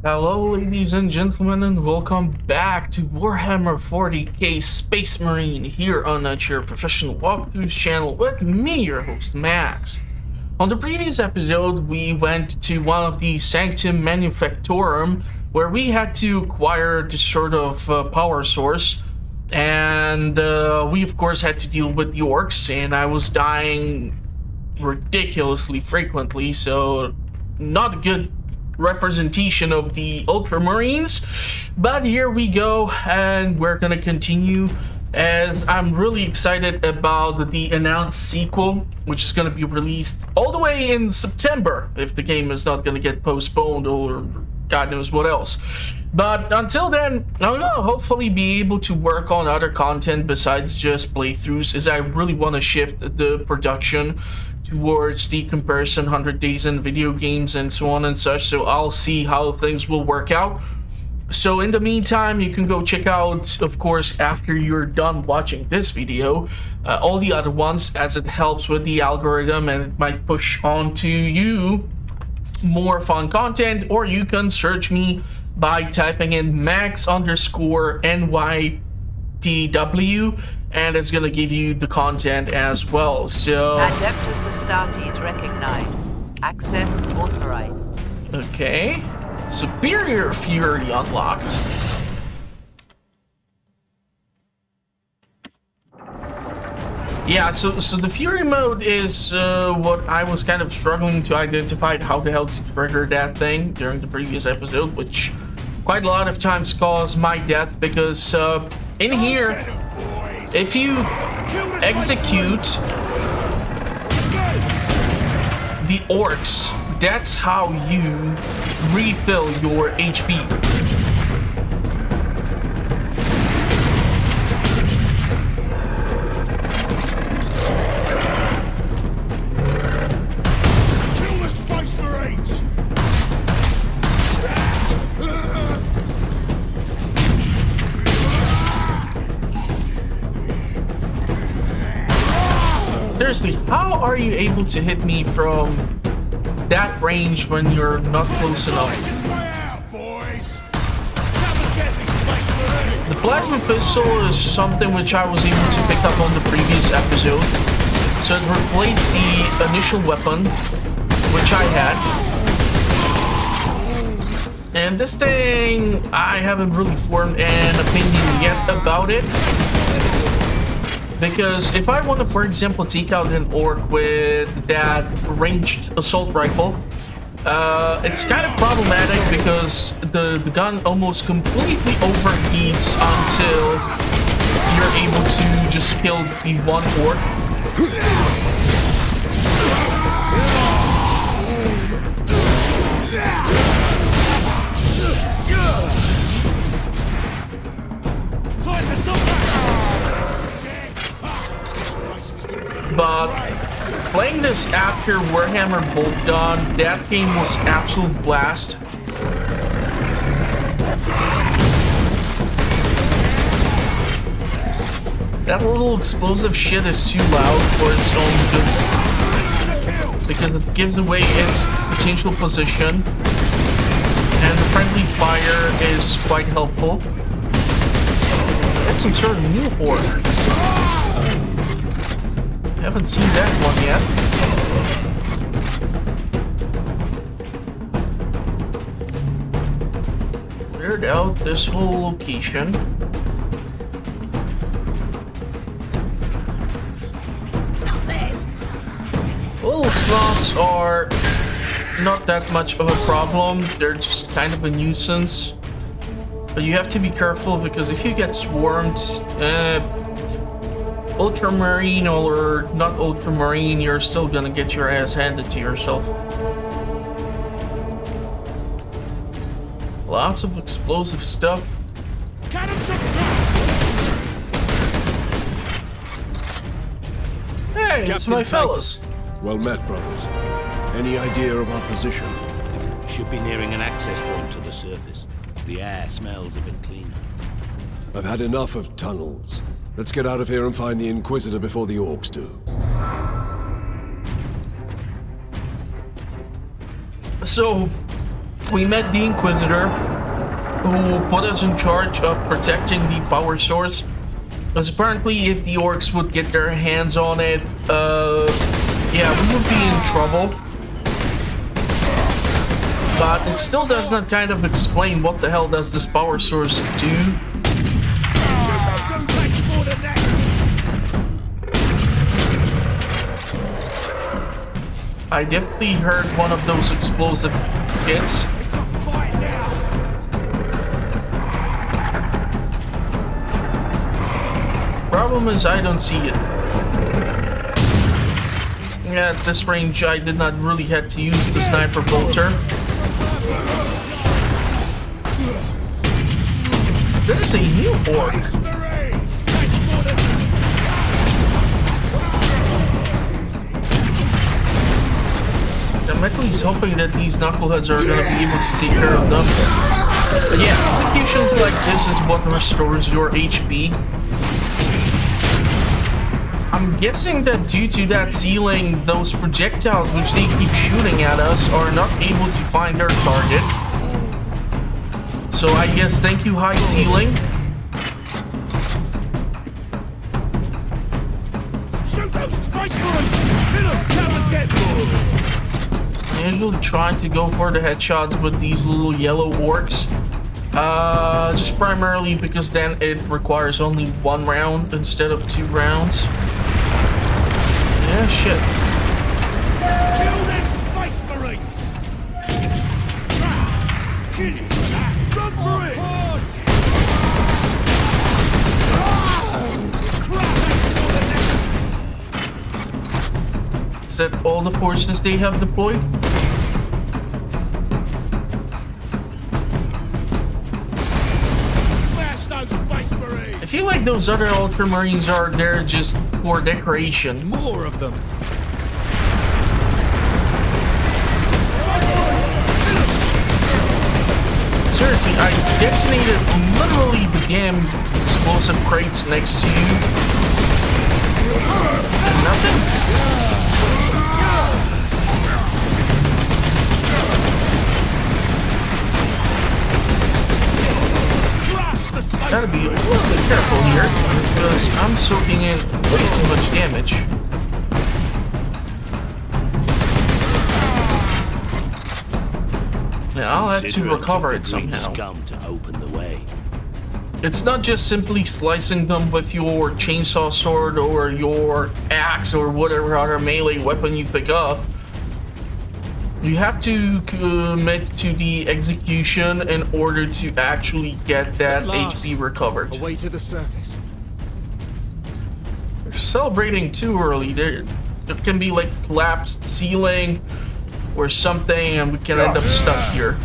Hello ladies and gentlemen, and welcome back to Warhammer 40K Spacemarine here on your professional walkthroughs channel with me, your host Max. On the previous episode, we went to one of the Sanctum Manufactorum where we had to acquire this sort of power source, and we of course had to deal with the orcs, and I was dying ridiculously frequently, so not a good representation of the Ultramarines. But here we go, and we're gonna continue, as I'm really excited about the announced sequel, which is gonna be released all the way in September, if the game is not gonna get postponed or God knows what else. But until then, I'm gonna hopefully be able to work on other content besides just playthroughs, as I really want to shift the production towards the comparison 100 days in video games and so on and such, so I'll see how things will work out. So in the meantime, you can go check out, of course, after you're done watching this video, all the other ones, as it helps with the algorithm and it might push on to you more fun content. Or you can search me by typing in max_NYTW, and it's gonna give you the content as well. So Adeptus Astartes recognized. Access authorized. okay, Superior Fury unlocked. Yeah, so the Fury mode is what I was kind of struggling to identify how the hell to trigger that thing during the previous episode, which quite a lot of times caused my death, because in here, if you execute the orcs, that's how you refill your HP. Kill the Space Marines! Seriously, how are you able to hit me from that range when you're not close enough? The plasma pistol is something which I was able to pick up on the previous episode. So it replaced the initial weapon, which I had. And this thing, I haven't really formed an opinion yet about it. Because if I want to, for example, take out an orc with that ranged assault rifle, it's kind of problematic because the gun almost completely overheats until you're able to just kill the one orc. But playing this after Warhammer Boltgun, that game was absolute blast. That little explosive shit is too loud for its own good, because it gives away its potential position, and the friendly fire is quite helpful. That's some sort of new horde. Haven't seen that one yet. Cleared out this whole location. Little slots are not that much of a problem. They're just kind of a nuisance. But you have to be careful, because if you get swarmed, Ultramarine or not Ultramarine, you're still gonna get your ass handed to yourself. Lots of explosive stuff. Hey, it's my fellas. Well met, brothers. Any idea of our position? Should be nearing an access point to the surface. The air smells a bit cleaner. I've had enough of tunnels. Let's get out of here and find the Inquisitor before the orcs do. So, we met the Inquisitor, who put us in charge of protecting the power source. Because apparently if the orcs would get their hands on it, yeah, we would be in trouble. But it still does not kind of explain what the hell does this power source do. I definitely heard one of those explosive hits. It's a fight now. Problem is, I don't see it. Yeah, at this range, I did not really have to use the sniper bolter. This is a new orc. I'm at least hoping that these knuckleheads are going to be able to take care of them. But yeah, executions like this is what restores your HP. I'm guessing that due to that ceiling, those projectiles which they keep shooting at us are not able to find their target. So I guess thank you, high ceiling. Shoot those Spacemarines! I usually try to go for the headshots with these little yellow orcs. Just primarily because then it requires only 1 round instead of 2 rounds. Yeah, shit. Kill them Space Marines! Run for it! Is that all the forces they have deployed? Smash those Space Marines! I feel like those other Ultramarines are there just for decoration. More of them! Seriously, I detonated literally the damn explosive crates next to you. And nothing? Gotta be a little bit careful here, because I'm soaking in way too much damage. Yeah, I'll have to recover it somehow. Scum to open the way. It's not just simply slicing them with your chainsaw sword or your axe or whatever other melee weapon you pick up. You have to commit to the execution in order to actually get that HP recovered. Away to the surface. They're celebrating too early. There can be like collapsed ceiling or something, and we can end up stuck here.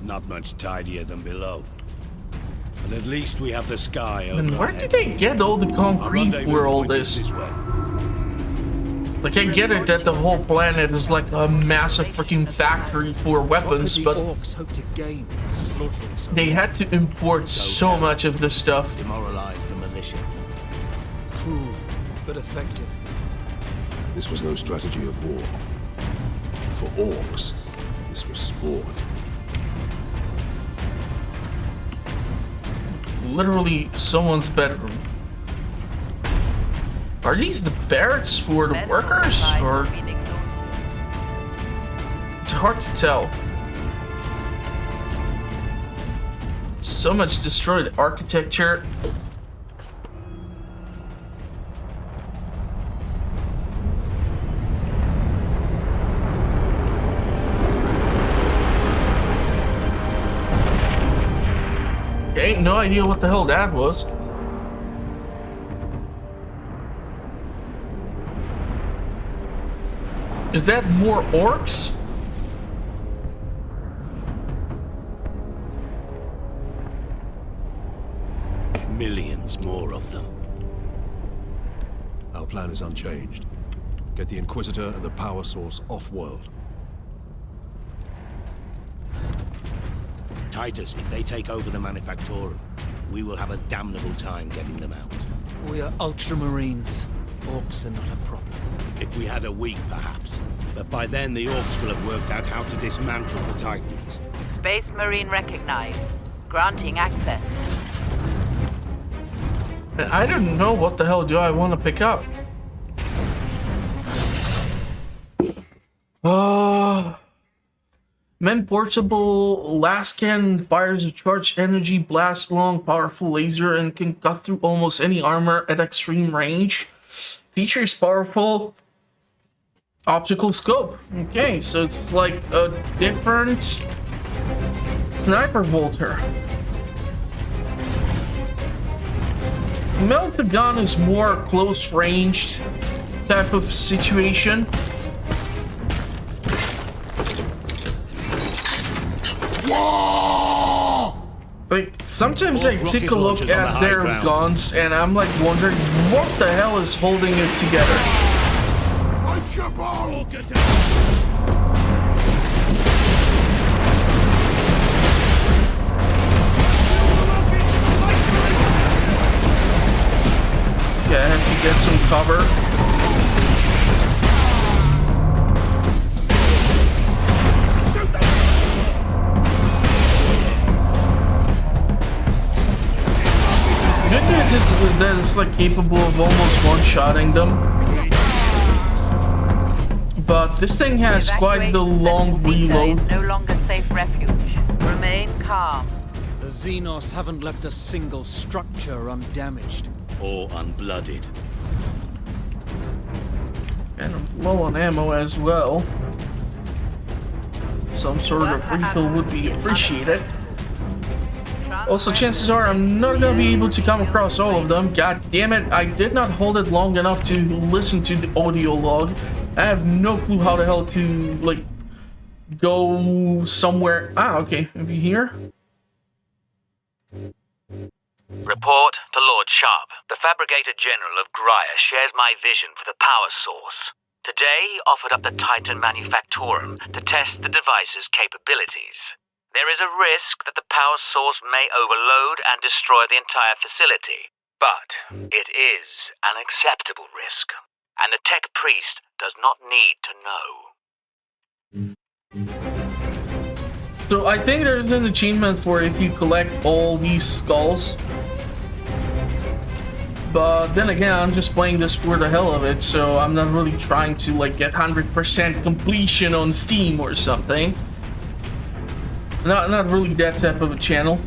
Not much tidier than below. But at least we have the sky over And where our did heads. they get all the Our concrete rendezvous for all point is this? way. Like, I get it that the whole planet is like a massive freaking factory for weapons, What but could the orcs hope to gain by slaughtering so they had to import so much of this stuff. Demoralize the militia. cruel but effective? This was no strategy of war. For orcs, this was sport. Literally someone's bedroom. Are these the barracks for the workers, or it's hard to tell. So much destroyed architecture. Okay, no idea what the hell that was. Is that more orcs? Millions more of them. Our plan is unchanged. Get the Inquisitor and the power source off-world. Titus, if they take over the Manufactorum, we will have a damnable time getting them out. We are Ultramarines. Orcs are not a problem. If we had a week, perhaps. But by then, the Orcs will have worked out how to dismantle the Titans. Space Marine recognized. Granting access. And I don't know what the hell do I want to pick up. Men portable Lascan fires a charged energy blast long powerful laser and can cut through almost any armor at extreme range. Features powerful optical scope. Okay, so it's like a different sniper bolter. Meltogun is more close ranged type of situation. Like, sometimes I take a look at their guns and I'm like wondering what the hell is holding it together. Okay, I have to get some cover. Good news is that it's like capable of almost one-shotting them. But this thing has quite the long reload. No longer safe refuge. Remain calm. The xenos haven't left a single structure undamaged. Or unblooded. And I'm low on ammo as well. Some sort of refill would be appreciated. Also, chances are I'm not gonna be able to come across all of them. God damn it, I did not hold it long enough to listen to the audio log. I have no clue how the hell to, like, go somewhere. Ah, okay, maybe here? Report to Lord Sharp. The Fabricator General of Graia shares my vision for the power source. Today, he offered up the Titan Manufactorum to test the device's capabilities. There is a risk that the power source may overload and destroy the entire facility. But it is an acceptable risk, and the Tech Priest does not need to know. So I think there's an achievement for if you collect all these skulls. But then again, I'm just playing this for the hell of it, so I'm not really trying to like get 100% completion on Steam or something. Not really that type of a channel.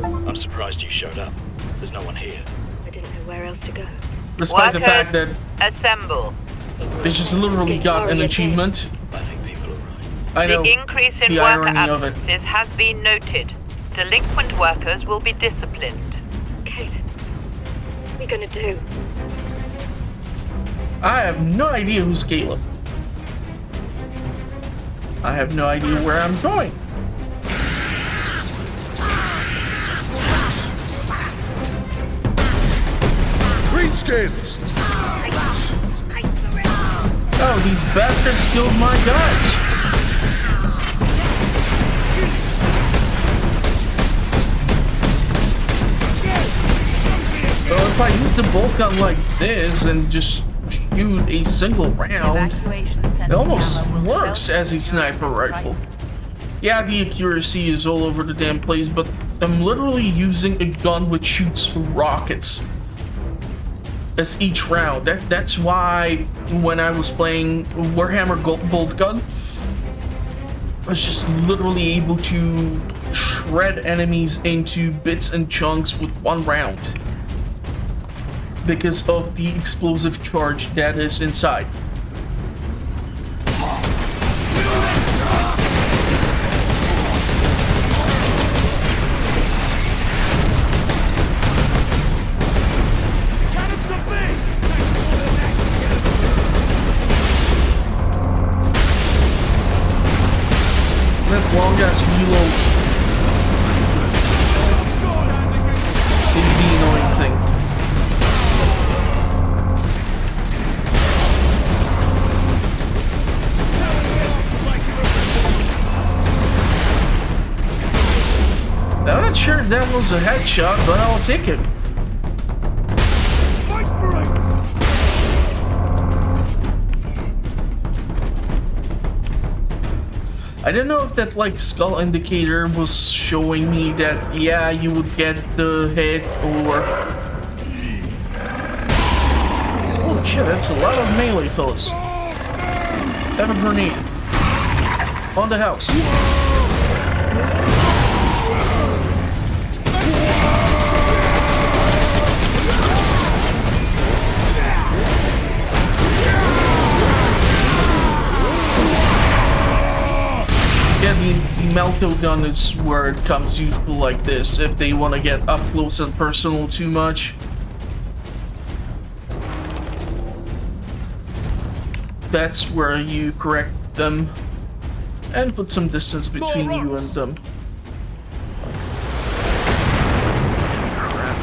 I'm surprised you showed up. There's no one here. I didn't know where else to go. Despite the fact that Assemble. they just literally got an achievement. I think people are right. I know The increase in the worker irony of it. absences has been noted. Delinquent workers will be disciplined. Caleb, what are we gonna do? I have no idea who's Caleb. I have no idea where I'm going. Greenskins! Oh, these bastards killed my guys. So if I use the bolt gun like this and just shoot a single round, it almost works as a sniper rifle. Yeah, the accuracy is all over the damn place, but I'm literally using a gun which shoots rockets as each round. That's why when I was playing Warhammer Bolt Gun, I was just literally able to shred enemies into bits and chunks with one round because of the explosive charge that is inside. Long ass reload is the annoying thing. I'm not sure if that was a headshot, but I'll take it. I don't know if that like skull indicator was showing me that, yeah, you would get the hit, or... Oh shit, that's a lot of melee, fellas. Have a grenade. On the house. Yeah, the meltogun is where it comes useful like this, if they want to get up close and personal too much. That's where you correct them and put some distance between you and them. Crap.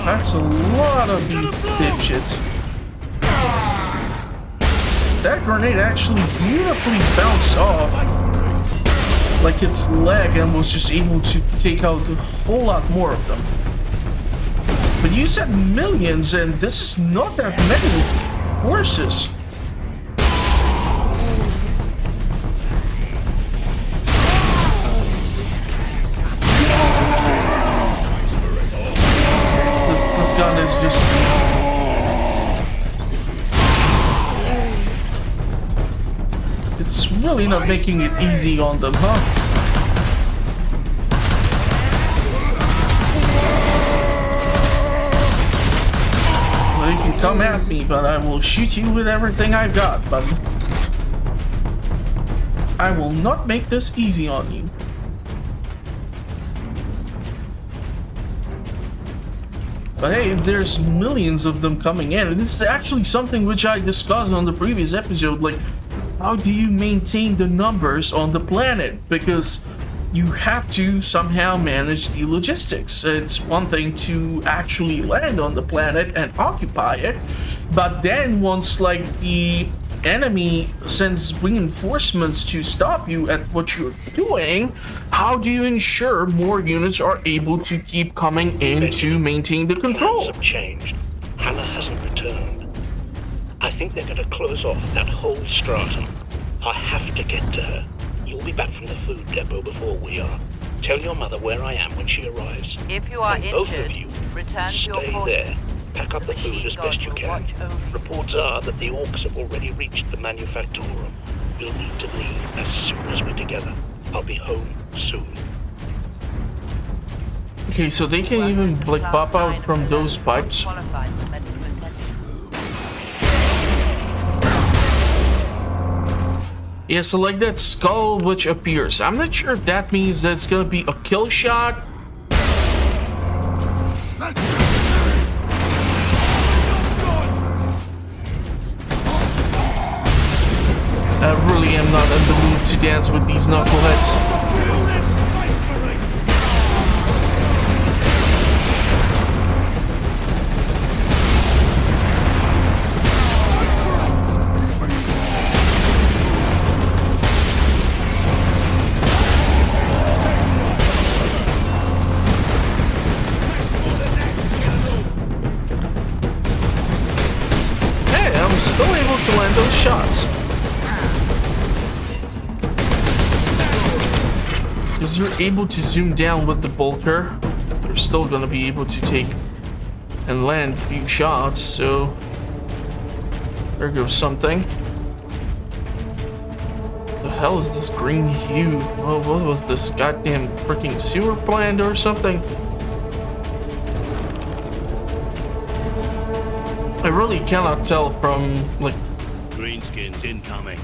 That's a lot of these dipshits. That grenade actually beautifully bounced off like its leg and was just able to take out a whole lot more of them. But you said millions, and this is not that many horses. This gun is just... It's really not making it easy on them, huh? Well, you can come at me, but I will shoot you with everything I've got, but I will not make this easy on you. But hey, if there's millions of them coming in, and this is actually something which I discussed on the previous episode, like, how do you maintain the numbers on the planet? Because you have to somehow manage the logistics. It's one thing to actually land on the planet and occupy it, but then once like the enemy sends reinforcements to stop you at what you're doing, how do you ensure more units are able to keep coming in to maintain the control? Plans have changed. Hannah hasn't returned. I think they're going to close off that whole stratum. I have to get to her. You'll be back from the food depot before we are. Tell your mother where I am when she arrives. If you are And injured, both of you, return to your stay quarters. there. Pack up the food as best you can. Reports are that the orcs have already reached the manufactorum. We'll need to leave as soon as we're together. I'll be home soon. Okay, so they can even like pop out from those pipes. Yeah, so like that skull which appears. I'm not sure if that means that it's gonna be a kill shot. I really am not in the mood to dance with these knuckleheads. Still able to land those shots. Because you're able to zoom down with the bolter, you're still gonna be able to take and land a few shots, so there goes something. The hell is this green hue? Oh, what was this goddamn freaking sewer plant or something? I really cannot tell from, like... Greenskins incoming.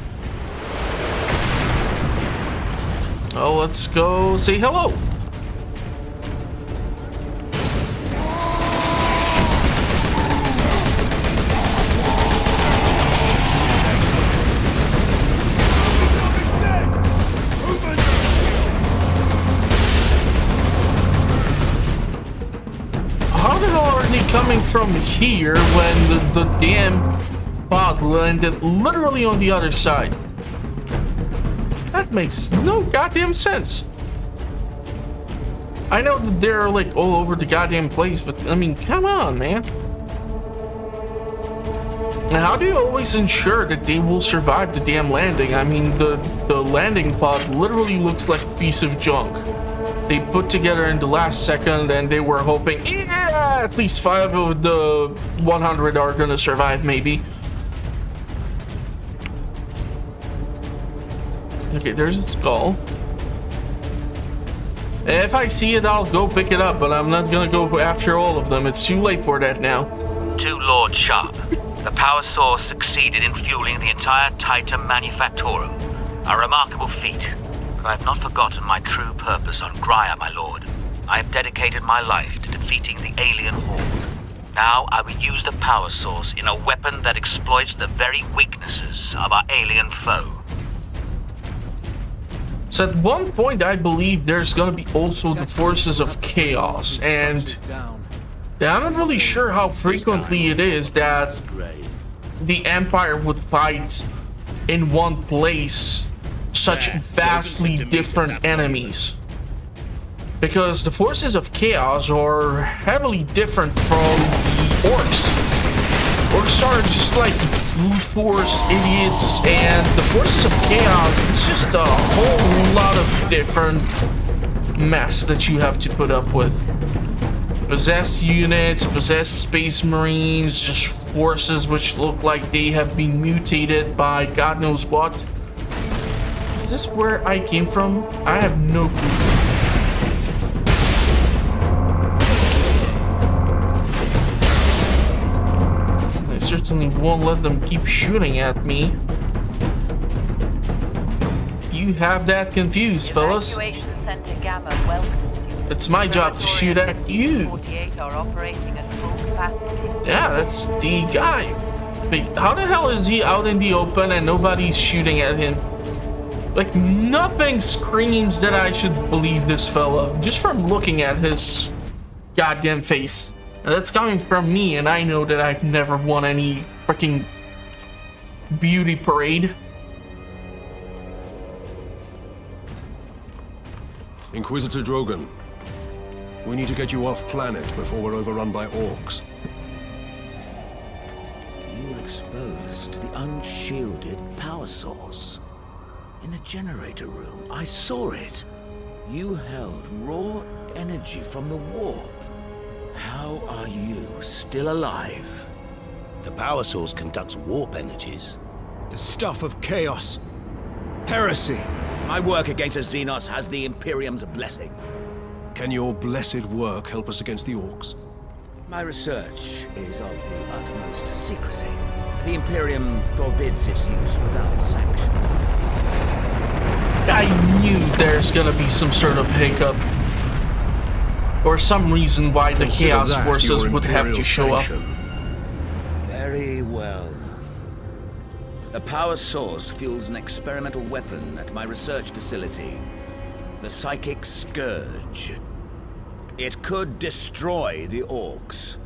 Oh, let's go say hello. How the hell are they coming from here when the damn pod landed literally on the other side? That makes no goddamn sense. I know that they're like all over the goddamn place, but I mean, come on, man. And how do you always ensure that they will survive the damn landing? I mean, the landing pod literally looks like a piece of junk. They put together in the last second, and they were hoping, yeah, at least 5 of the 100 are gonna survive, maybe. Okay, there's a skull. If I see it, I'll go pick it up, but I'm not gonna go after all of them. It's too late for that now. To Lord Sharp, the power source succeeded in fueling the entire Titan Manufactorum. A remarkable feat. But I have not forgotten my true purpose on Graia, my lord. I have dedicated my life to defeating the alien horde. Now I will use the power source in a weapon that exploits the very weaknesses of our alien foe. So at one point, I believe there's gonna be also the forces of chaos, and I'm not really sure how frequently it is that the Empire would fight in one place such vastly different enemies. Because the forces of chaos are heavily different from the orcs. Orcs are just like brute force idiots, and the forces of chaos, it's just a whole lot of different mess that you have to put up with. Possessed units, possessed space marines, just forces which look like they have been mutated by God knows what. Is this where I came from? I have no clue. I certainly won't let them keep shooting at me. You have that confused, fellas. Evacuation Center Gamma welcomes you. It's my job to shoot at you. 48 are operating at full capacity. Yeah, that's the guy. Wait, how the hell is he out in the open and nobody's shooting at him? Like, nothing screams that I should believe this fella, just from looking at his goddamn face. And that's coming from me, and I know that I've never won any freaking beauty parade. Inquisitor Drogon, we need to get you off planet before we're overrun by orcs. You exposed the unshielded power source. In the generator room, I saw it. You held raw energy from the warp. How are you still alive? The power source conducts warp energies. The stuff of chaos. Heresy. My work against the xenos has the Imperium's blessing. Can your blessed work help us against the orcs? My research is of the utmost secrecy. The Imperium forbids its use without sanction. I knew there's gonna be some sort of hiccup. Or some reason why the Consider Chaos that Forces your would have to Imperial show up. sanction. Very well. The power source fuels an experimental weapon at my research facility. The Psychic Scourge. It could destroy the orcs.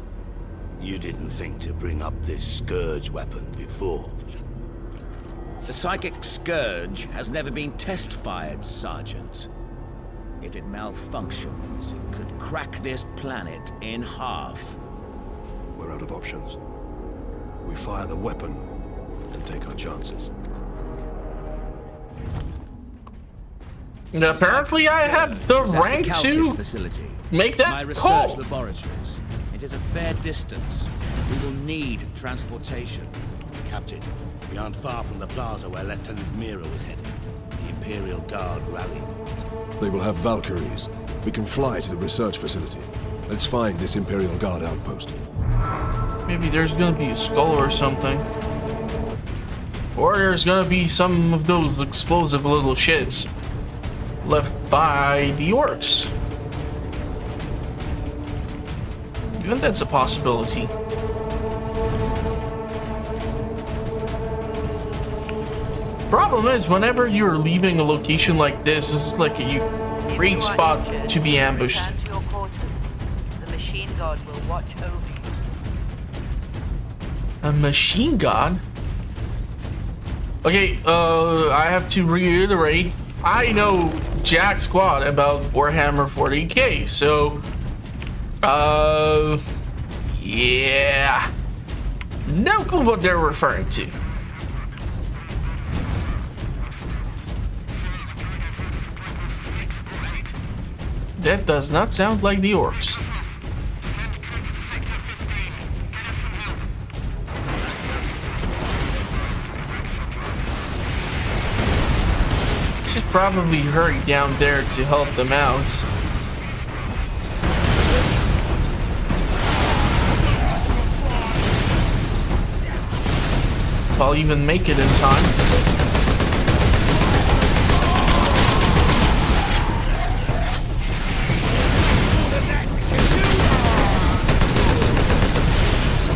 You didn't think to bring up this scourge weapon before. The Psychic Scourge has never been test-fired, Sergeant. If it malfunctions, it could crack this planet in half. We're out of options. We fire the weapon and take our chances. And apparently I have the rank to make that my research call. laboratories. It is a fair distance. We will need transportation. Captain, we aren't far from the plaza where Lieutenant Mira was headed. The Imperial Guard rally point. They will have Valkyries. We can fly to the research facility. Let's find this Imperial Guard outpost. Maybe there's gonna be a skull or something. Or there's gonna be some of those explosive little shits left by the orcs. Even that's a possibility. Problem is, whenever you're leaving a location like this is like a great spot to be ambushed. Return to your quarters. The machine guard will watch over you. A machine gun? Okay, I have to reiterate, I know jack squat about Warhammer 40K, so, yeah. No clue what they're referring to. That does not sound like the orcs. Should probably hurry down there to help them out. If I'll even make it in time.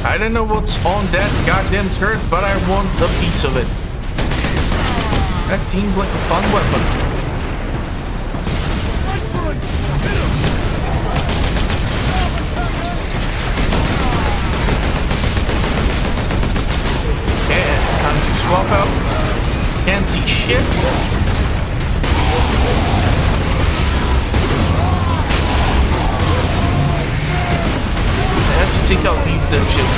I don't know what's on that goddamn turret, but I want a piece of it. That seems like a fun weapon. Okay, time to swap out. Can't see shit. I have to take out these dipshits.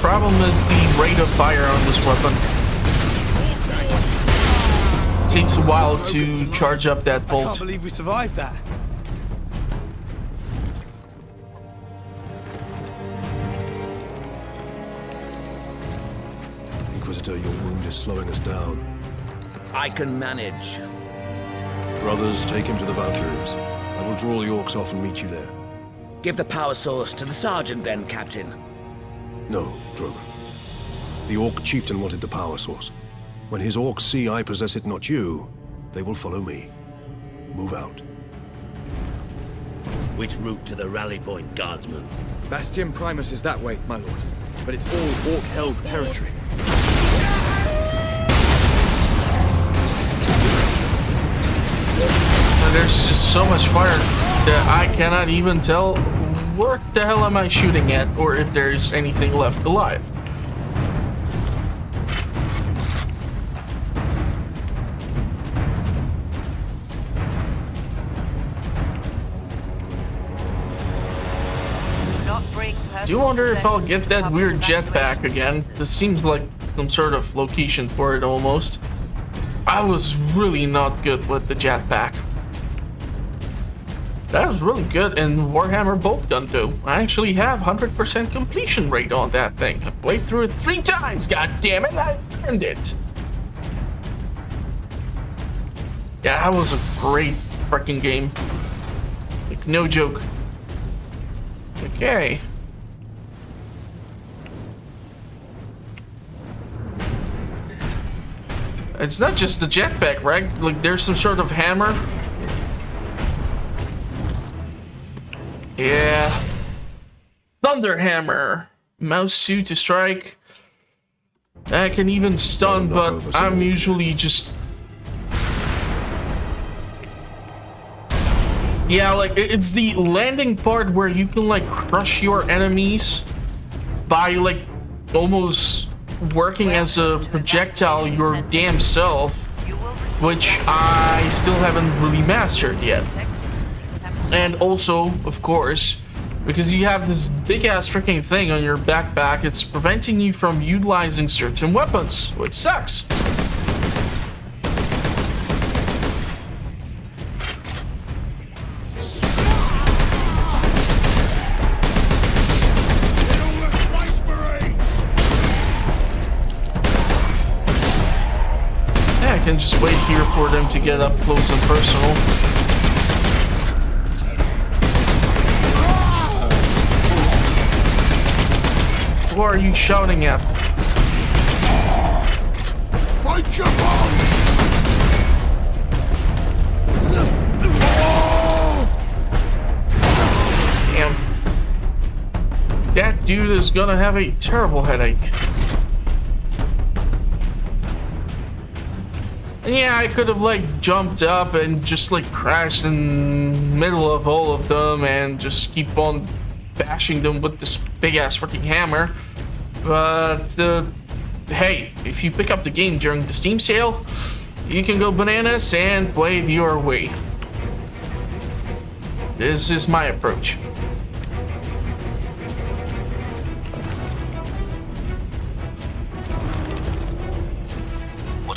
Problem is the rate of fire on this weapon. It takes a while to charge up that bolt. I can't believe we survived that. Inquisitor, your wound is slowing us down. I can manage. Brothers, take him to the Valkyries. I will draw the orcs off and meet you there. Give the power source to the sergeant then, Captain. No, Drogon. The orc chieftain wanted the power source. When his orcs see I possess it, not you, they will follow me. Move out. Which route to the rally point, guardsman? Bastion Primus is that way, my lord. But it's all orc-held territory. There's just so much fire that I cannot even tell what the hell am I shooting at, or if there's anything left alive. Do you wonder if I'll get that weird jetpack again? This seems like some sort of location for it almost. I was really not good with the jetpack. That was really good in Warhammer Boltgun though. I actually have 100% completion rate on that thing. I played through it 3 times, god damn it, I earned it. Yeah, that was a great freaking game. Like, no joke. Okay. It's not just the jetpack, right? Like, there's some sort of hammer. Yeah. Thunder hammer. Mouse suit to strike. I can even stun, but I'm usually just... Yeah, like, it's the landing part where you can, like, crush your enemies by, like, almost working as a projectile your damn self, which I still haven't really mastered yet. And also, of course, because you have this big-ass freaking thing on your backpack, it's preventing you from utilizing certain weapons, which sucks. Yeah, I can just wait here for them to get up close and personal. Who are you shouting at? Fight your bones! Damn. That dude is gonna have a terrible headache. And yeah, I could have like jumped up and just like crashed in the middle of all of them and just keep on bashing them with this big ass freaking hammer. But hey, if you pick up the game during the Steam sale, you can go bananas and play it your way. This is my approach.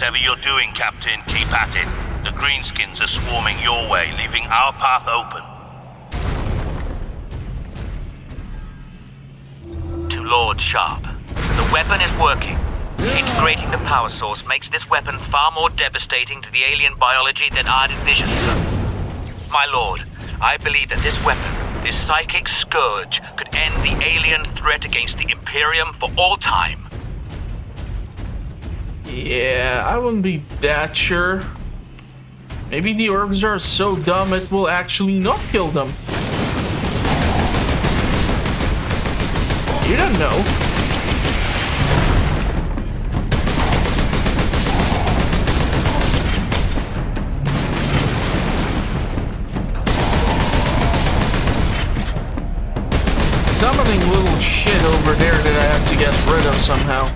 Whatever you're doing, Captain, keep at it. The Greenskins are swarming your way, leaving our path open. To Lord Sharp, the weapon is working. Integrating the power source makes this weapon far more devastating to the alien biology than I'd envisioned. My lord, I believe that this weapon, this psychic scourge, could end the alien threat against the Imperium for all time. Yeah, I wouldn't be that sure. Maybe the orcs are so dumb it will actually not kill them. You don't know. Summoning little shit over there that I have to get rid of somehow.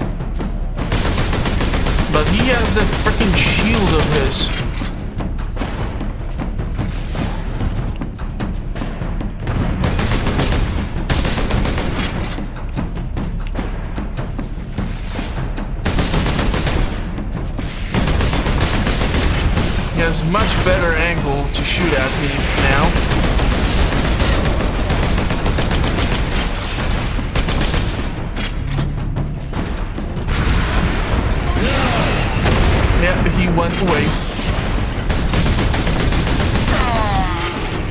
But he has that freaking shield of his. He has much better angle to shoot at me now. Yeah, he went away.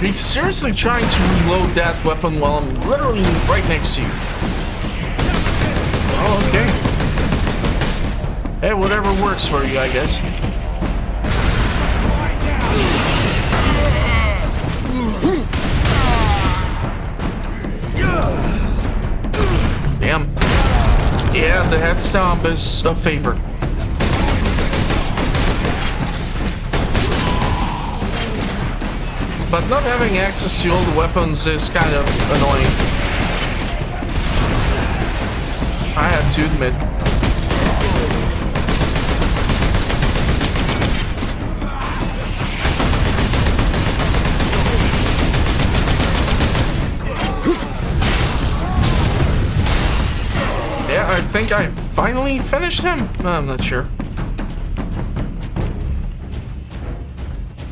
He's seriously trying to reload that weapon while I'm literally right next to you. Oh, okay. Hey, whatever works for you, I guess. Damn. Yeah, the head stomp is a favorite. But not having access to all the weapons is kind of annoying. I have to admit. Yeah, I think I finally finished him. I'm not sure.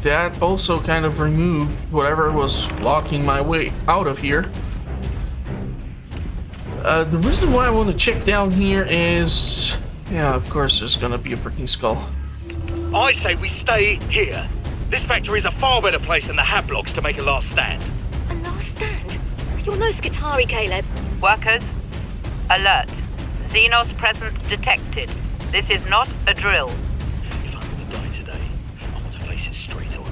That also kind of removed whatever was blocking my way out of here. The reason why I want to check down here is... yeah, of course there's gonna be a freaking skull. I say we stay here. This factory is a far better place than the Hab blocks to make a last stand. A last stand? You're no Skitari, Caleb. Workers, alert. Xenos presence detected. This is not a drill. If I'm gonna die today, I want to face it straight on.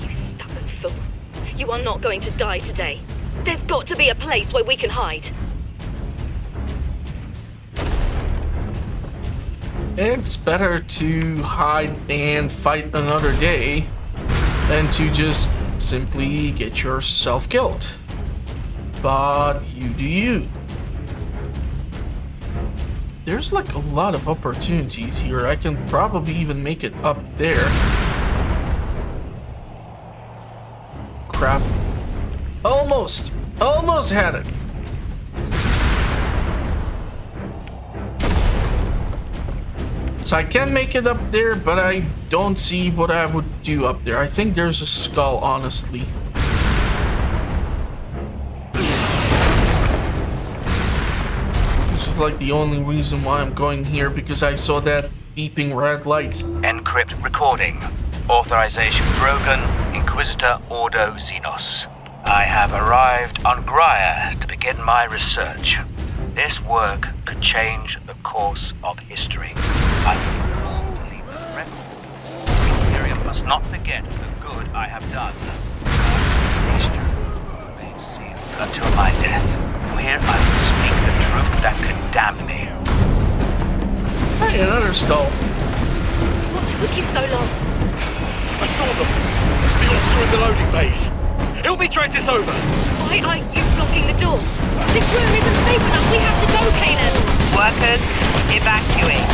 You stubborn fool. You are not going to die today. There's got to be a place where we can hide. It's better to hide and fight another day than to just simply get yourself killed. But you do you. There's like a lot of opportunities here. I can probably even make it up there. Crap. Almost had it. So I can make it up there, but I don't see what I would do up there. I think there's a skull, honestly. Which is like the only reason why I'm going here, because I saw that beeping red light. Encrypt recording. Authorization Drogon, Inquisitor Ordo Xenos. I have arrived on Graia to begin my research. This work could change the course of history. I leave a record. The Imperium must not forget the good I have done. History remains sealed until my death. For here I will speak the truth that condemn me. Hey, another skull. What took you so long? I saw them. The orcs are in the loading bays. Help me drag this over. Why are you blocking the door? This room isn't safe enough. We have to go, Caleb. Workers, evacuate.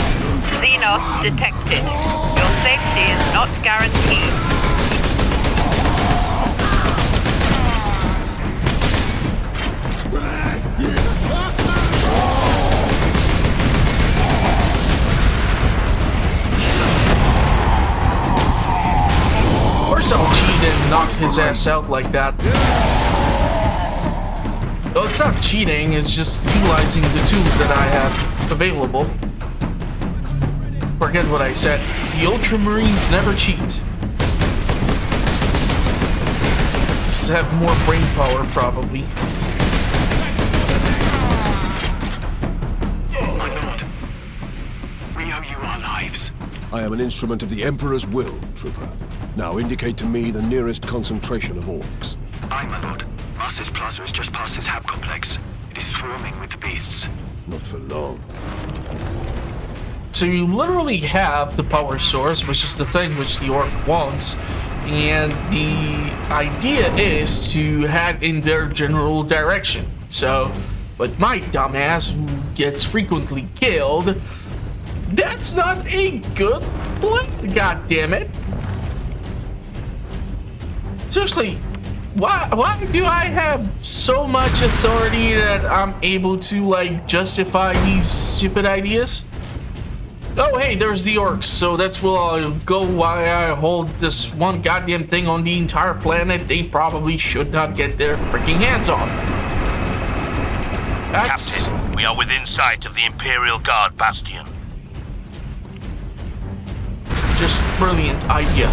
Xenos detected. Your safety is not guaranteed. knock his ass out like that. Well, it's not cheating, it's just utilizing the tools that I have available. Forget what I said. The Ultramarines never cheat. Just have more brain power, probably. My lord, we owe you our lives. I am an instrument of the Emperor's will, Trooper. Now indicate to me the nearest concentration of orcs. Aye, my lord. Master's Plaza is just past this hab complex. It is swarming with the beasts. Not for long. So you literally have the power source, which is the thing which the orc wants, and the idea is to head in their general direction. So, with my dumbass who gets frequently killed, that's not a good plan, goddammit. Seriously, why do I have so much authority that I'm able to, like, justify these stupid ideas? Oh, hey, there's the orcs, so that's where I'll go why I hold this one goddamn thing on the entire planet they probably should not get their freaking hands on. That's... Captain, we are within sight of the Imperial Guard bastion. Just brilliant idea.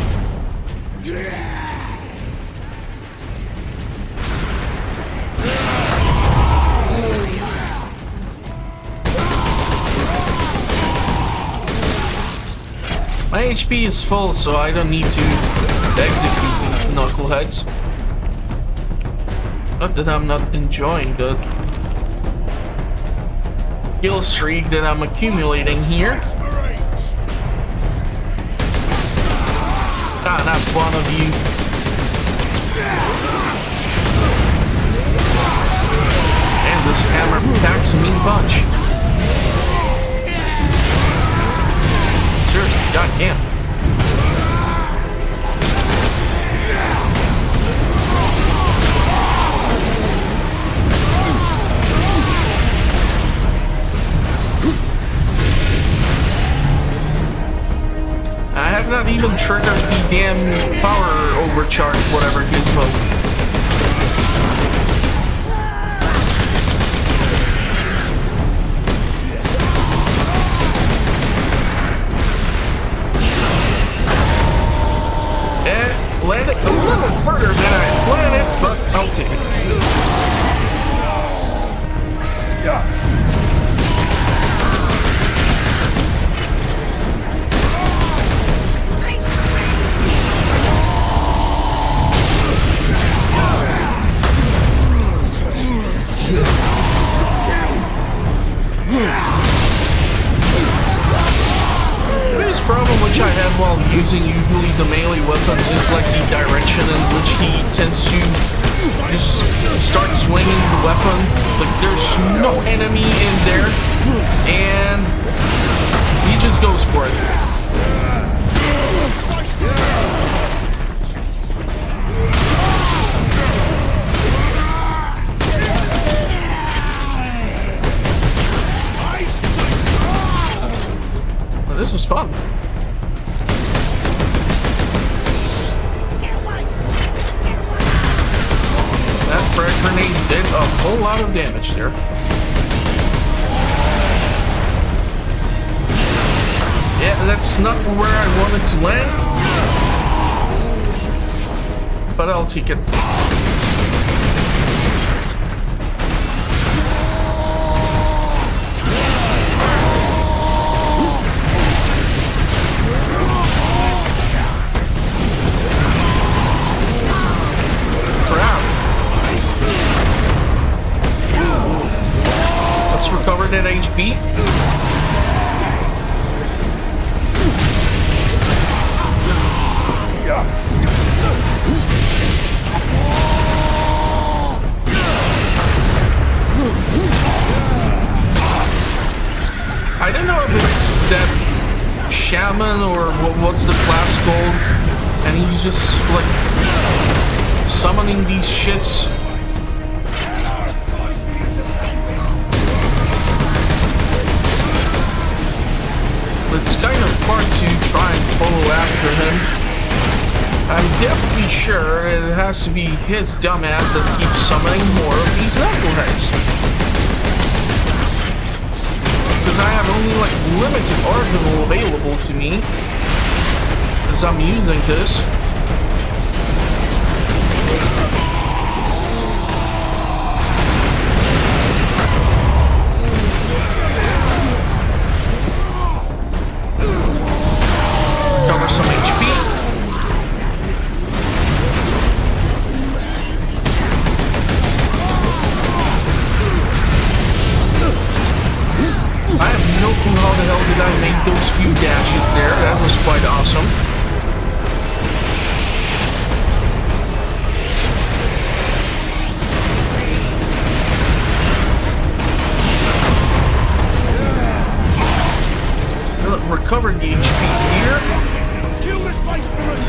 My HP is full, so I don't need to execute these knuckleheads. Not that I'm not enjoying the kill streak that I'm accumulating here. Ah, not one of you. And this hammer packs a mean punch. Seriously, goddamn. I have not even triggered the damn power overcharge, whatever gizmo. Landed a little further than I planned it, but I'll take it. Problem which I have while using usually the melee weapons is like the direction in which he tends to just start swinging the weapon. Like there's no enemy in there and he just goes for it. Well, this was fun. That frag grenade did a whole lot of damage there. Yeah, that's not where I wanted to land. But I'll take it. Recover that HP. I don't know if it's that shaman or what's the class called, and he's just like summoning these shits. It's kind of hard to try and follow after him. I'm definitely sure it has to be his dumbass that keeps summoning more of these knuckleheads. Because I have only like limited arsenal available to me as I'm using this. Recover some HP. I have no clue how the hell did I make those few dashes there. That was quite awesome. Recover the HP here. Kill the Space Marine!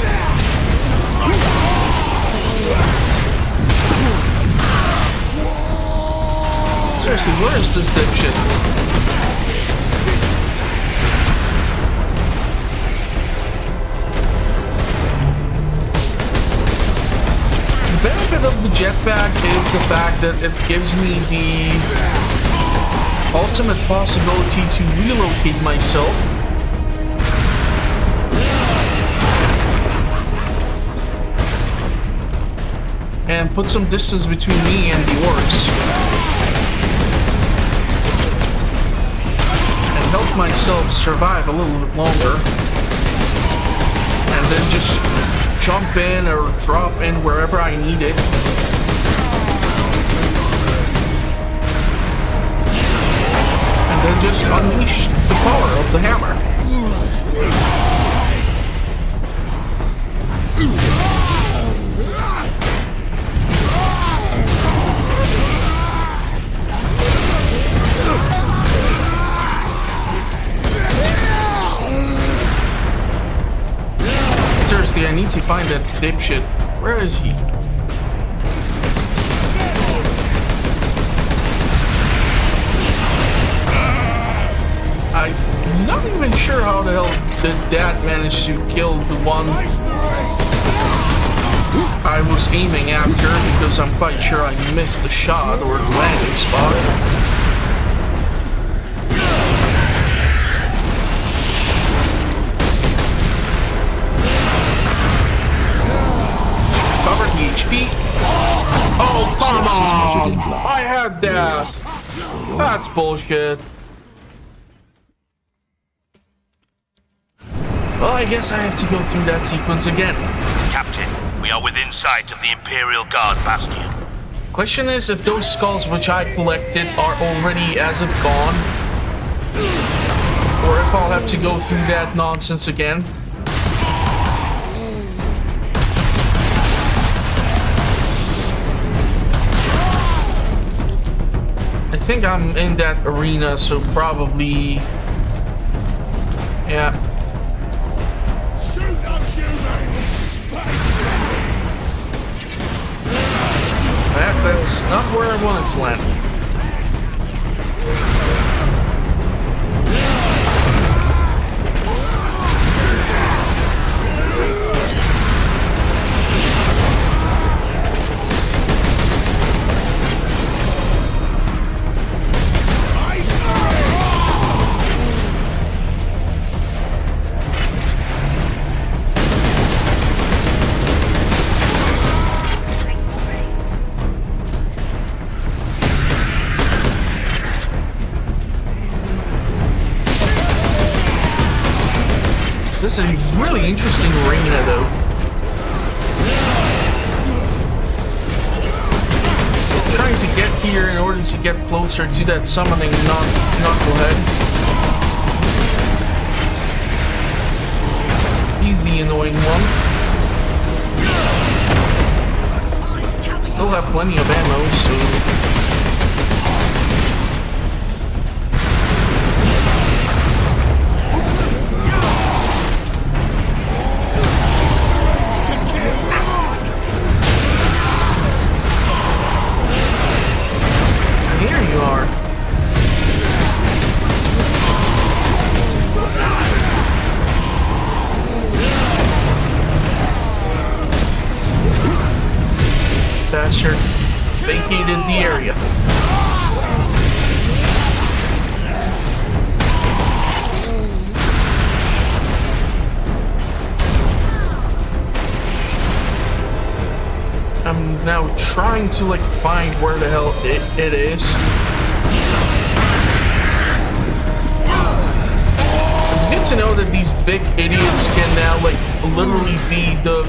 Seriously, where is this dipshit? The benefit of the jetpack is the fact that it gives me the ultimate possibility to relocate myself. And put some distance between me and the orcs. And help myself survive a little bit longer. And then just jump in or drop in wherever I need it. And then just unleash the power of the hammer. Seriously, I need to find that dipshit. Where is he? I'm not even sure how the hell did that manage to kill the one I was aiming after, because I'm quite sure I missed the shot or the landing spot. HP. Oh, come on! I had that! That's bullshit. Well, I guess I have to go through that sequence again. Captain, we are within sight of the Imperial Guard bastion. Question is if those skulls which I collected are already as of gone, or if I'll have to go through that nonsense again. I think I'm in that arena, so probably, yeah. Shoot those humans! Space That's not where I wanted to land. This is a really interesting arena, though. I'm trying to get here in order to get closer to that summoning knucklehead. He's the annoying one. Still have plenty of ammo, so... Inquisitor vacated the area. I'm now trying to like find where the hell it is. It's good to know that these big idiots can now like literally be the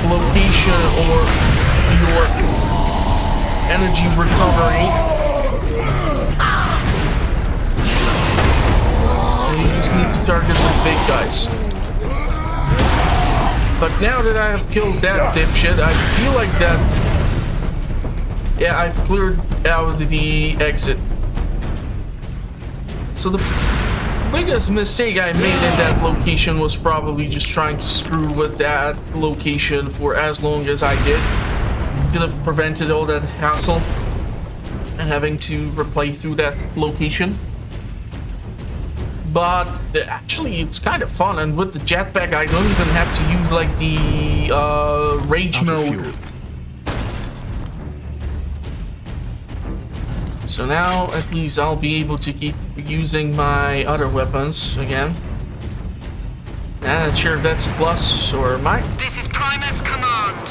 location or your energy recovery. And you just need to target the big guys. But now that I have killed that dipshit, I feel like that... Yeah, I've cleared out the exit. So the biggest mistake I made in that location was probably just trying to screw with that location for as long as I did. Could have prevented all that hassle and having to replay through that location. But actually, it's kind of fun, and with the jetpack, I don't even have to use like the rage mode. So now, at least, I'll be able to keep using my other weapons again. Not sure if that's a plus or my. This is Primus Command.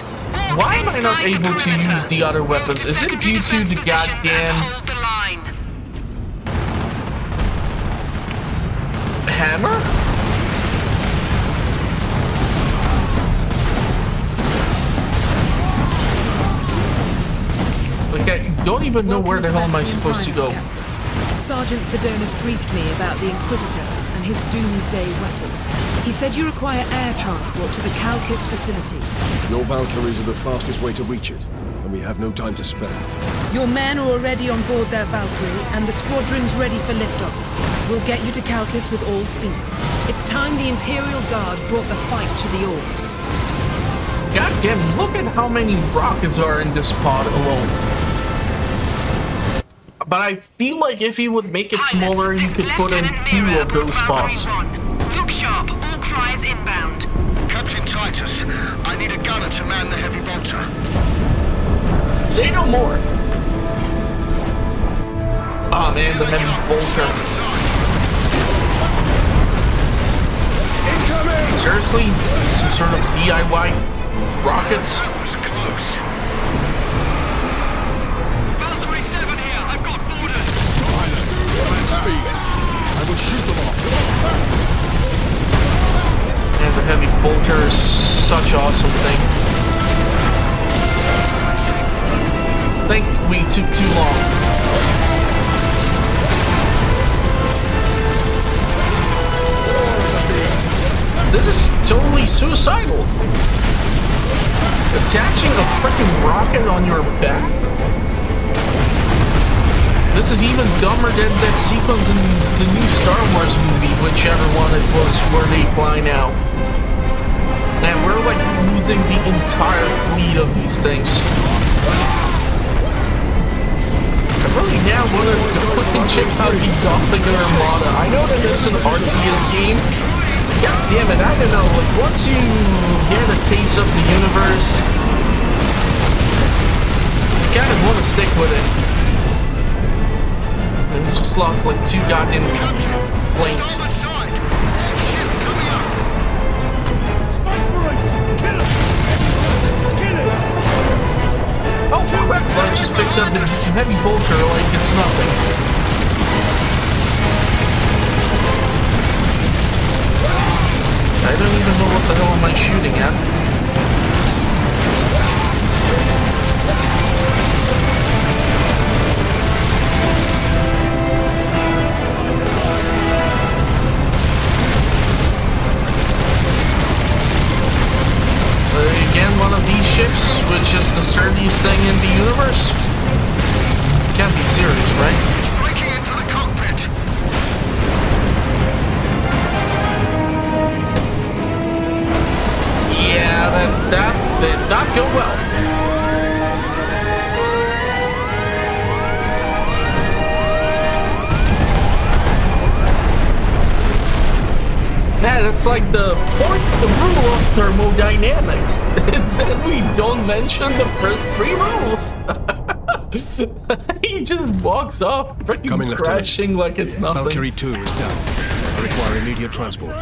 Why am I not able to use the other weapons? Is it due to the goddamn hammer? Like, I don't even know where the hell am I supposed to go. Sergeant Sedonis briefed me about the Inquisitor and his doomsday weapon. He said you require air transport to the Calcus facility. Your Valkyries are the fastest way to reach it, and we have no time to spare. Your men are already on board their Valkyrie, and the squadron's ready for liftoff. We'll get you to Calcus with all speed. It's time the Imperial Guard brought the fight to the Orcs. Goddamn, look at how many rockets are in this pod alone. But I feel like if you would make it smaller, you could put in few of those spots. Look sharp, all flyers inbound. Captain Titus, I need a gunner to man the heavy bolter. Say no more. Oh man, the heavy bolter. Incoming! Seriously? Some sort of DIY rockets? Valkyrie 7 here, I've got orders! Pilot, speed. I will shoot them off. And the heavy bolter is such an awesome thing. I think we took too long. This is totally suicidal. Attaching a freaking rocket on your back? This is even dumber than that sequence in the new Star Wars movie, whichever one it was, where they fly now. And we're like losing the entire fleet of these things. I really now want to quickly check out the Gothic Armada. I know that it's an RTS game. God damn it, I don't know. Like, once you get a taste of the universe, you kind of want to stick with it. And we just lost like 2 goddamn planes. Spacemarines! Kill him! Kill him! Oh, crap! I just picked up the heavy bolter like it's nothing. I don't even know what the hell am I shooting at. Again, one of these ships, which is the sturdiest thing in the universe? Can't be serious, right? Breaking into the cockpit! Yeah, that did not go well. Yeah, that's like the fourth rule of thermodynamics. It said we don't mention the first 3 rules. He just walks off, freaking crashing like it's nothing. Valkyrie 2 is down. I require immediate transport.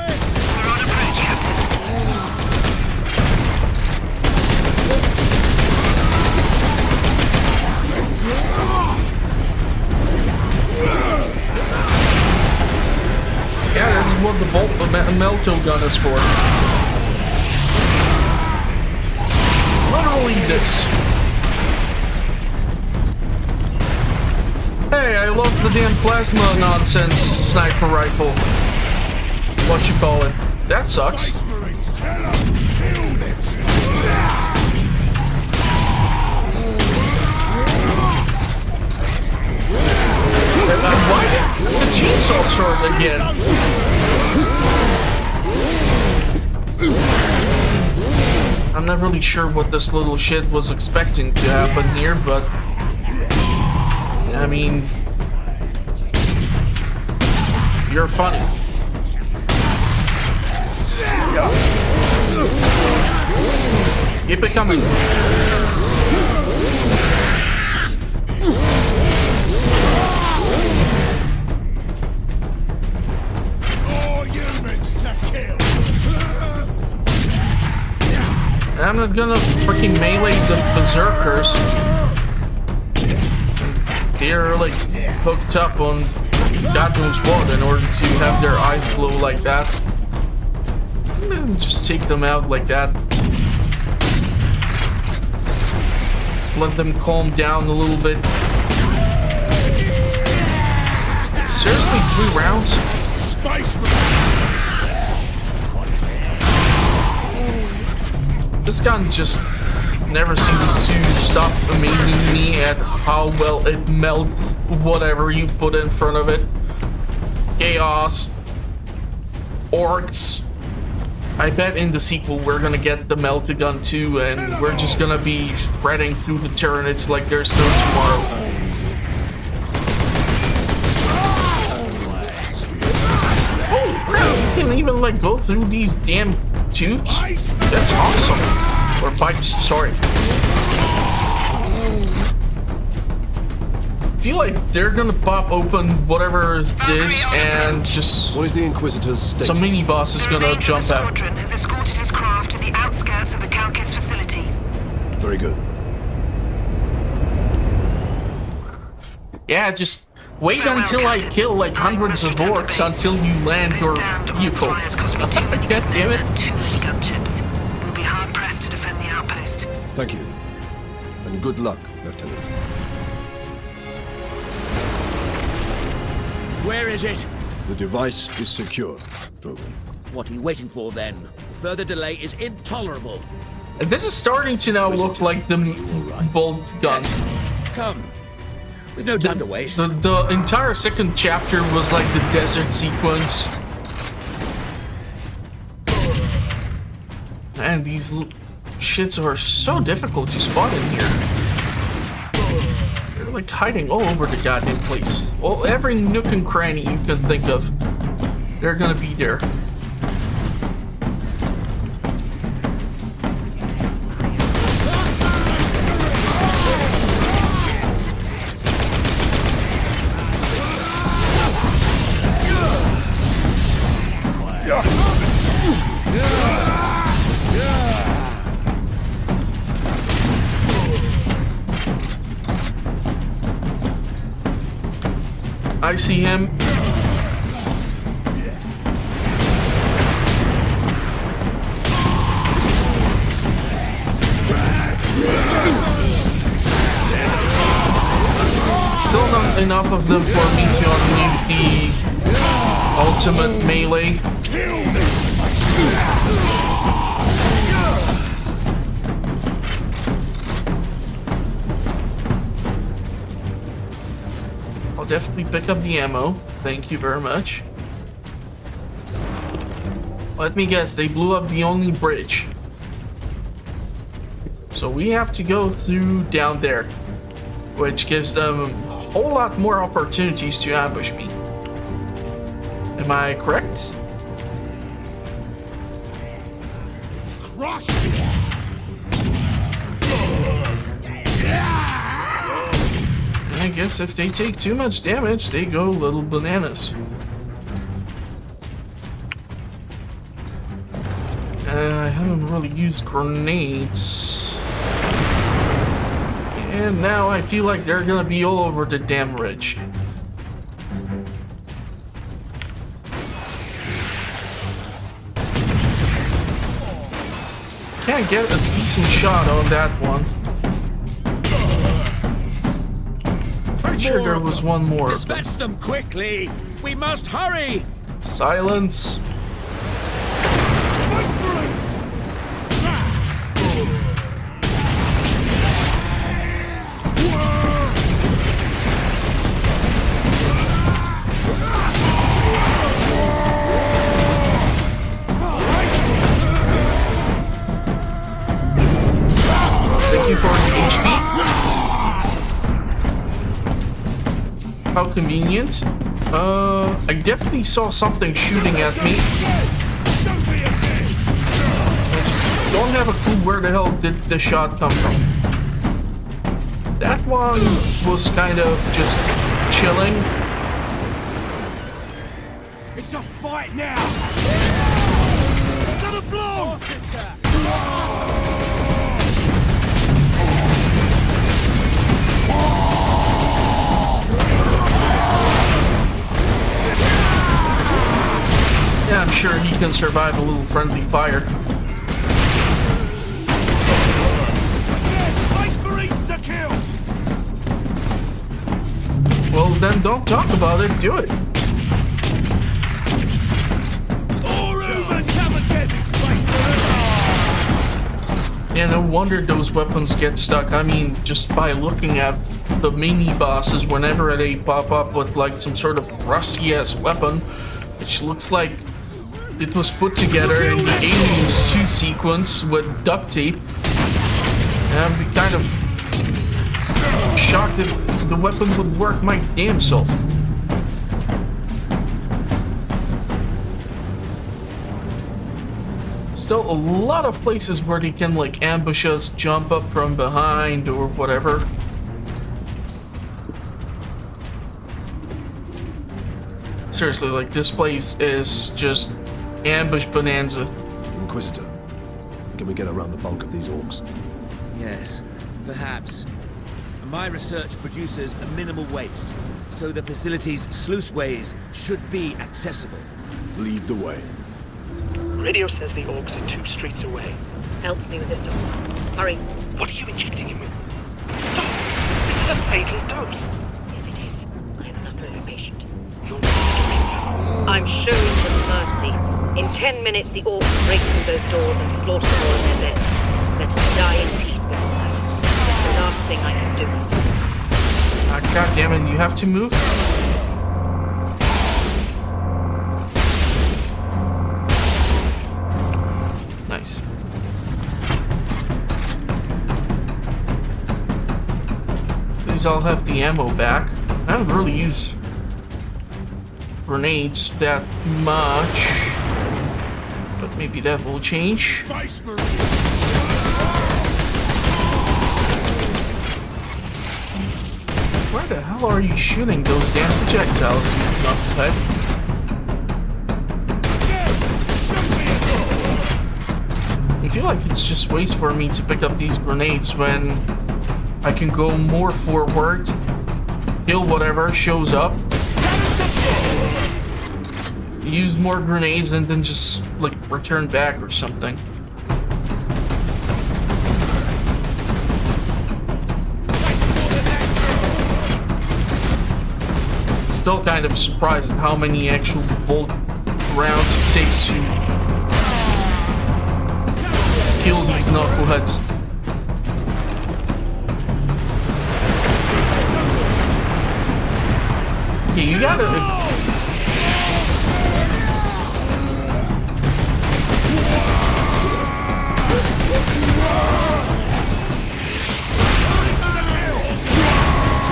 Yeah, this is what the meltogun is for. Literally this. Hey, I lost the damn plasma nonsense sniper rifle. What you call it? That sucks. Why the chainsaw sword again? I'm not really sure what this little shit was expecting to happen here, but I mean, you're funny. Keep it coming. I'm not gonna freaking melee the berserkers. They're like hooked up on God knows what in order to have their eyes glow like that. Just take them out like that. Let them calm down a little bit. Seriously, 3 rounds? This gun just never seems to stop amazing me at how well it melts whatever you put in front of it. Chaos. Orcs. I bet in the sequel we're gonna get the meltogun too, and we're just gonna be shredding through the turrets like there's no tomorrow. Holy crap, you can even like go through these damn tubes? That's awesome. Or pipes, sorry. I feel like they're gonna pop open whatever is this and just... What is the Inquisitor's status? Some mini-boss is gonna jump out. The squadron has escorted his craft to the outskirts of the Calcis facility. Very good. Yeah, just wait until I kill like hundreds of orcs until you land your vehicle. God damn it. 2 gunships. We'll be hard pressed to defend the outpost. Thank you. And good luck, Lieutenant. Where is it? The device is secure, Drogon. What are you waiting for then? Further delay is intolerable. This is starting to now look like the bolt gun. Come. We've no time to waste. The entire second chapter was like the desert sequence. Man, these shits are so difficult to spot in here. They're like hiding all over the goddamn place. Well, every nook and cranny you can think of, they're gonna be there. I see him. Still not enough of them for me to unleash the ultimate melee. I'll definitely pick up the ammo. Thank you very much. Let me guess, they blew up the only bridge. So we have to go through down there, which gives them a whole lot more opportunities to ambush me. Am I correct? I guess if they take too much damage, they go little bananas. I haven't really used grenades. And now I feel like they're gonna be all over the damn ridge. Can't get a decent shot on that one. Pretty sure there was one more. Dispatch them quickly! We must hurry! Silence. Spacemarines! Thank you for the HP. How convenient. I definitely saw something shooting at me. I just don't have a clue where the hell did the shot come from. That one was kind of just chilling. It's a fight now! It's gonna blow! Yeah, I'm sure he can survive a little friendly fire. Space Marines to kill! Well, then don't talk about it, do it. Yeah, no wonder those weapons get stuck. I mean, just by looking at the mini bosses, whenever they pop up with like some sort of rusty-ass weapon, which looks like it was put together in the Aliens 2 sequence with duct tape. And I'd be kind of shocked that the weapon would work my damn self. Still a lot of places where they can like ambush us, jump up from behind or whatever. Seriously, like this place is just ambush bonanza. Inquisitor, can we get around the bulk of these orcs? Yes, perhaps. My research produces a minimal waste, so the facility's sluiceways should be accessible. Lead the way. Radio says the orcs are 2 streets away. Help me with this, Thomas. Hurry. What are you injecting him with? Stop! This is a fatal dose. Yes, it is. I have enough for every patient. You're not. I'm showing them mercy. In 10 minutes, the orcs will break through those doors and slaughter them all in their beds. Let us die in peace before that. It's the last thing I can do. God damn it, you have to move? Nice. Please, I'll have the ammo back. I haven't really used grenades that much, but maybe that will change. Where the hell are you shooting those damn projectiles, you knucklehead? I feel like it's just waste for me to pick up these grenades when I can go more forward, kill whatever shows up, use more grenades, and then just like return back or something. Still kind of surprised at how many actual bolt rounds it takes to kill these knuckleheads. Yeah, you gotta...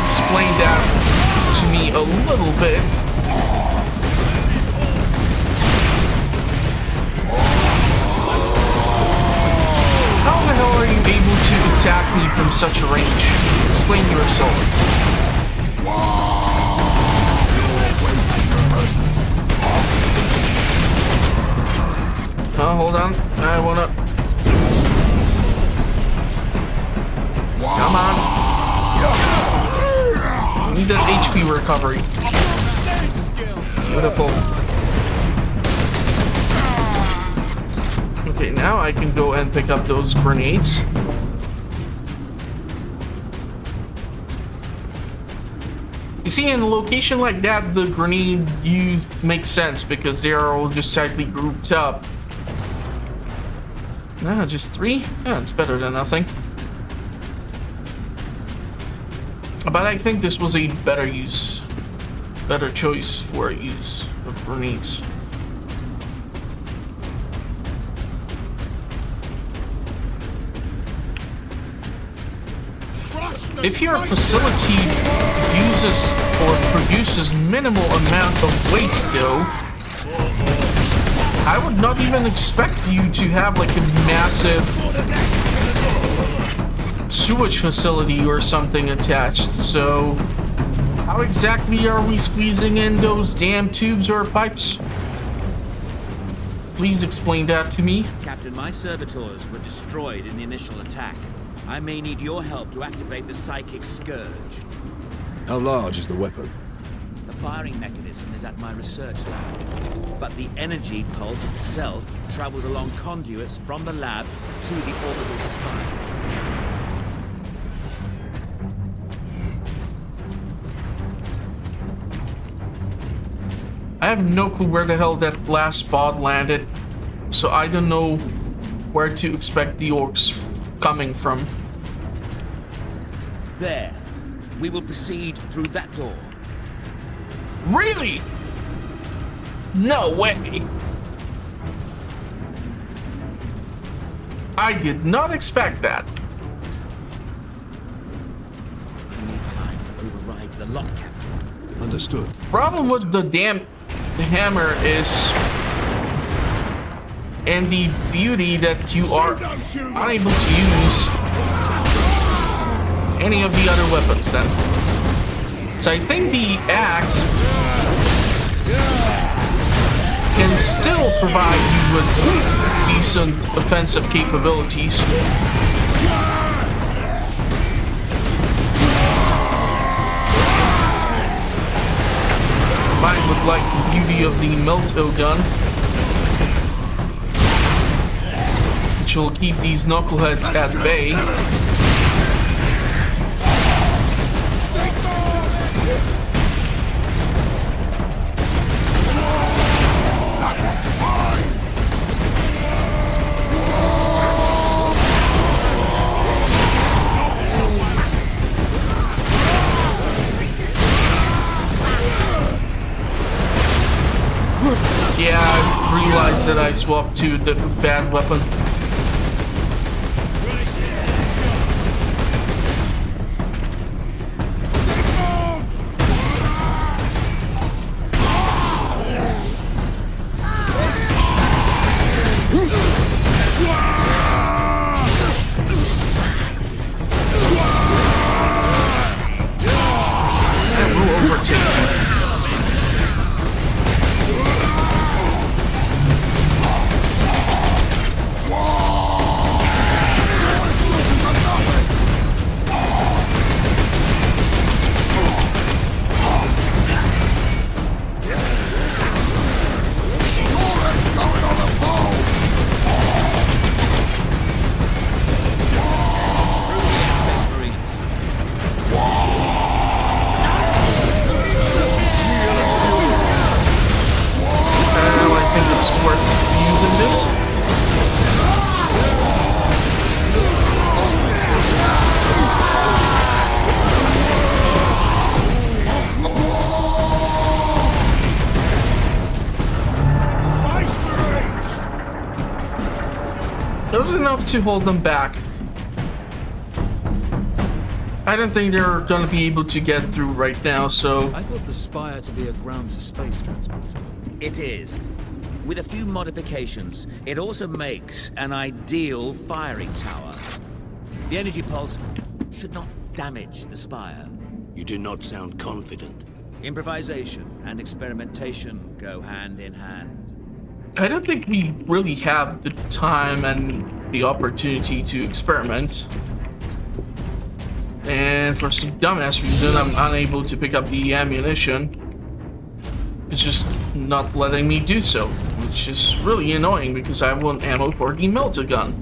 explain that to me a little bit. such a range? Explain yourself. Hold on. I wanna... Come on. I need that HP recovery. Beautiful. Okay, now I can go and pick up those grenades. You see, in a location like that, the grenade use makes sense because they are all just tightly grouped up. Ah, just 3? Yeah, it's better than nothing. But I think this was a better choice for use of grenades. If your facility uses or produces minimal amount of waste though, I would not even expect you to have like a massive sewage facility or something attached. So how exactly are we squeezing in those damn tubes or pipes? Please explain that to me. Captain, my servitors were destroyed in the initial attack. I may need your help to activate the psychic scourge. How large is the weapon? The firing mechanism is at my research lab, but the energy pulse itself travels along conduits from the lab to the orbital spine. I have no clue where the hell that last pod landed, so I don't know where to expect the orcs coming from. There. We will proceed through that door. Really? No way. I did not expect that. I need time to override the lock, Captain. Understood. Problem with the damn hammer is, and the beauty that you are unable to use any of the other weapons then. So I think the axe can still provide you with decent offensive capabilities. Combined with like the beauty of the meltogun, which will keep these knuckleheads at bay. Yeah, I realized that I swapped to the bad weapon. I will overtake you. It was enough to hold them back. I don't think they're gonna be able to get through right now, so... I thought the Spire to be a ground-to-space transporter. It is. With a few modifications, it also makes an ideal firing tower. The energy pulse should not damage the spire. You do not sound confident. Improvisation and experimentation go hand in hand. I don't think we really have the time and the opportunity to experiment. And for some dumbass reason, I'm unable to pick up the ammunition. It's just not letting me do so, which is really annoying because I want ammo for the meltogun.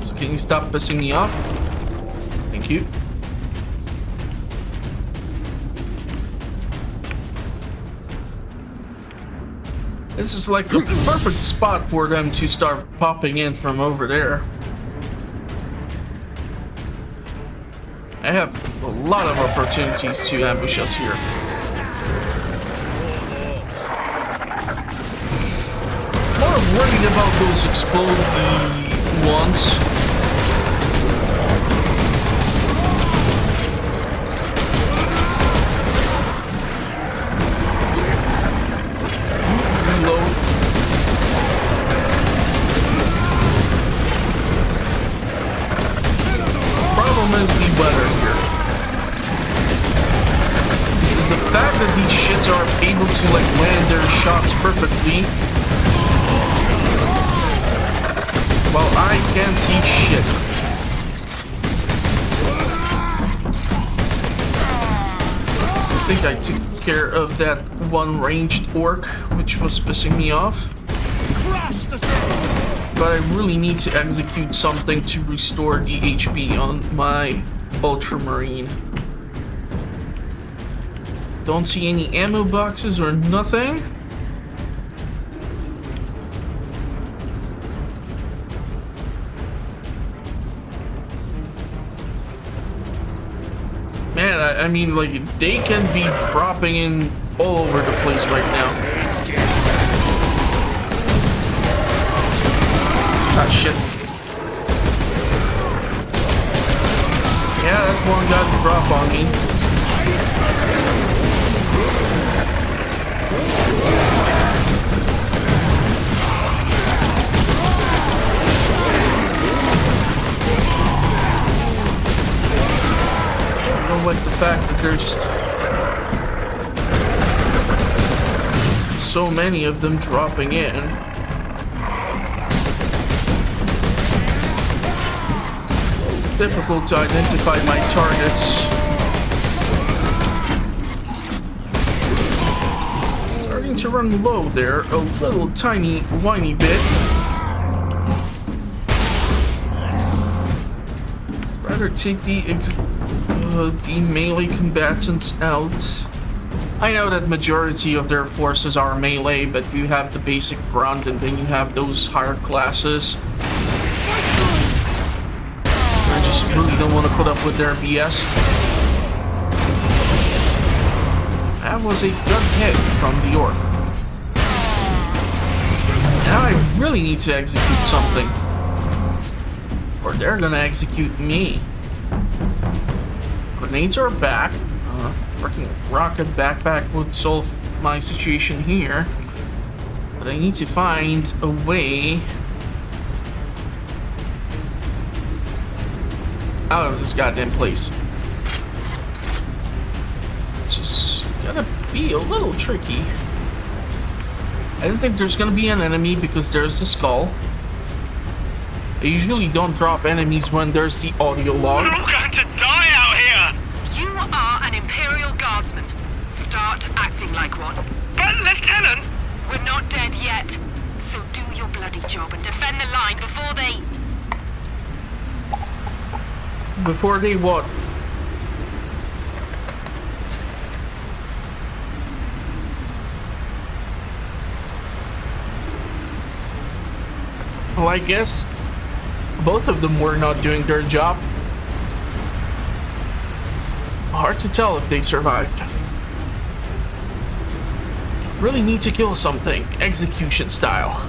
So can you stop pissing me off? Thank you. This is like the perfect spot for them to start popping in from over there. I have a lot of opportunities to ambush us here. More worried about those explodey ones. Is the weather here. The fact that these shits are able to like land their shots perfectly while I can't see shit. I think I took care of that one ranged orc which was pissing me off. But I really need to execute something to restore the HP on my Ultramarine. Don't see any ammo boxes or nothing. Man, I mean, like, they can be dropping in all over the place right now. Ah, shit. Yeah, that one got the drop on me. I don't like the fact that there's so many of them dropping in. Difficult to identify my targets. Starting to run low there, a little tiny whiny bit. Rather take the melee combatants out. I know that majority of their forces are melee, but you have the basic grunt and then you have those higher classes. I just really don't want to put up with their BS. That was a good hit from the orc. Now I really need to execute something. Or they're gonna execute me. Grenades are back. Freaking rocket backpack would solve my situation here. But I need to find a way out of this goddamn place. Just gonna be a little tricky. I don't think there's gonna be an enemy because there's the skull. I usually don't drop enemies when there's the audio log. We're all going to die out here! You are an Imperial Guardsman. Start acting like one. But, Lieutenant! We're not dead yet. So do your bloody job and defend the line before they... Before they what? Well, I guess both of them were not doing their job. Hard to tell if they survived. Really need to kill something, execution style.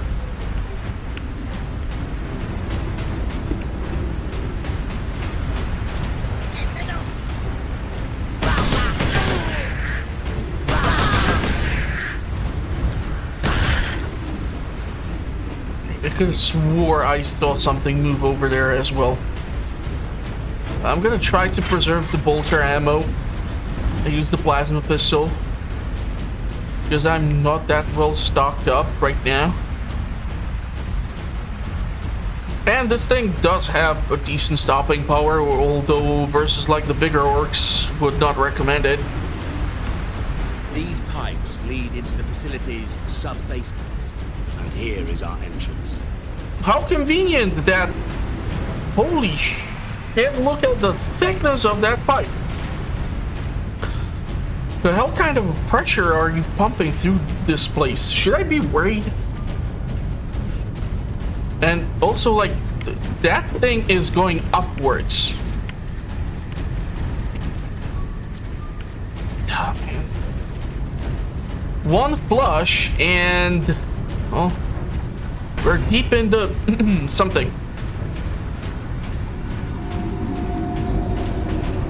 could have swore I saw something move over there as well. I'm gonna try to preserve the bolter ammo. I use the plasma pistol because I'm not that well stocked up right now. And this thing does have a decent stopping power, although versus like the bigger orcs, would not recommend it. These pipes lead into the facility's sub-basements. And here is our entrance. How convenient that... Holy shit, look at the thickness of that pipe. The hell kind of pressure are you pumping through this place? Should I be worried? And also, like, that thing is going upwards. Oh, man. One flush and... Oh, we're deep into something.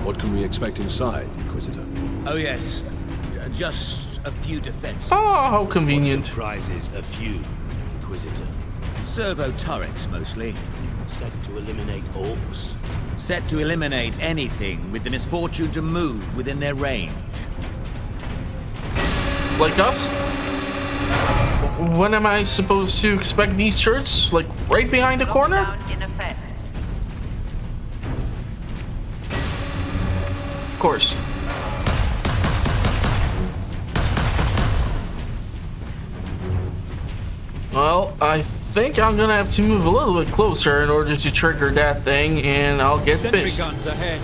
What can we expect inside, Inquisitor? Oh yes, just a few defenses. Oh, how convenient. What comprises a few, Inquisitor? Servo turrets, mostly. Set to eliminate orcs? Set to eliminate anything with the misfortune to move within their range. Like us? When am I supposed to expect these turrets? Like, right behind the corner? Of course. Well, I think I'm gonna have to move a little bit closer in order to trigger that thing, and I'll get Sentry pissed. guns ahead.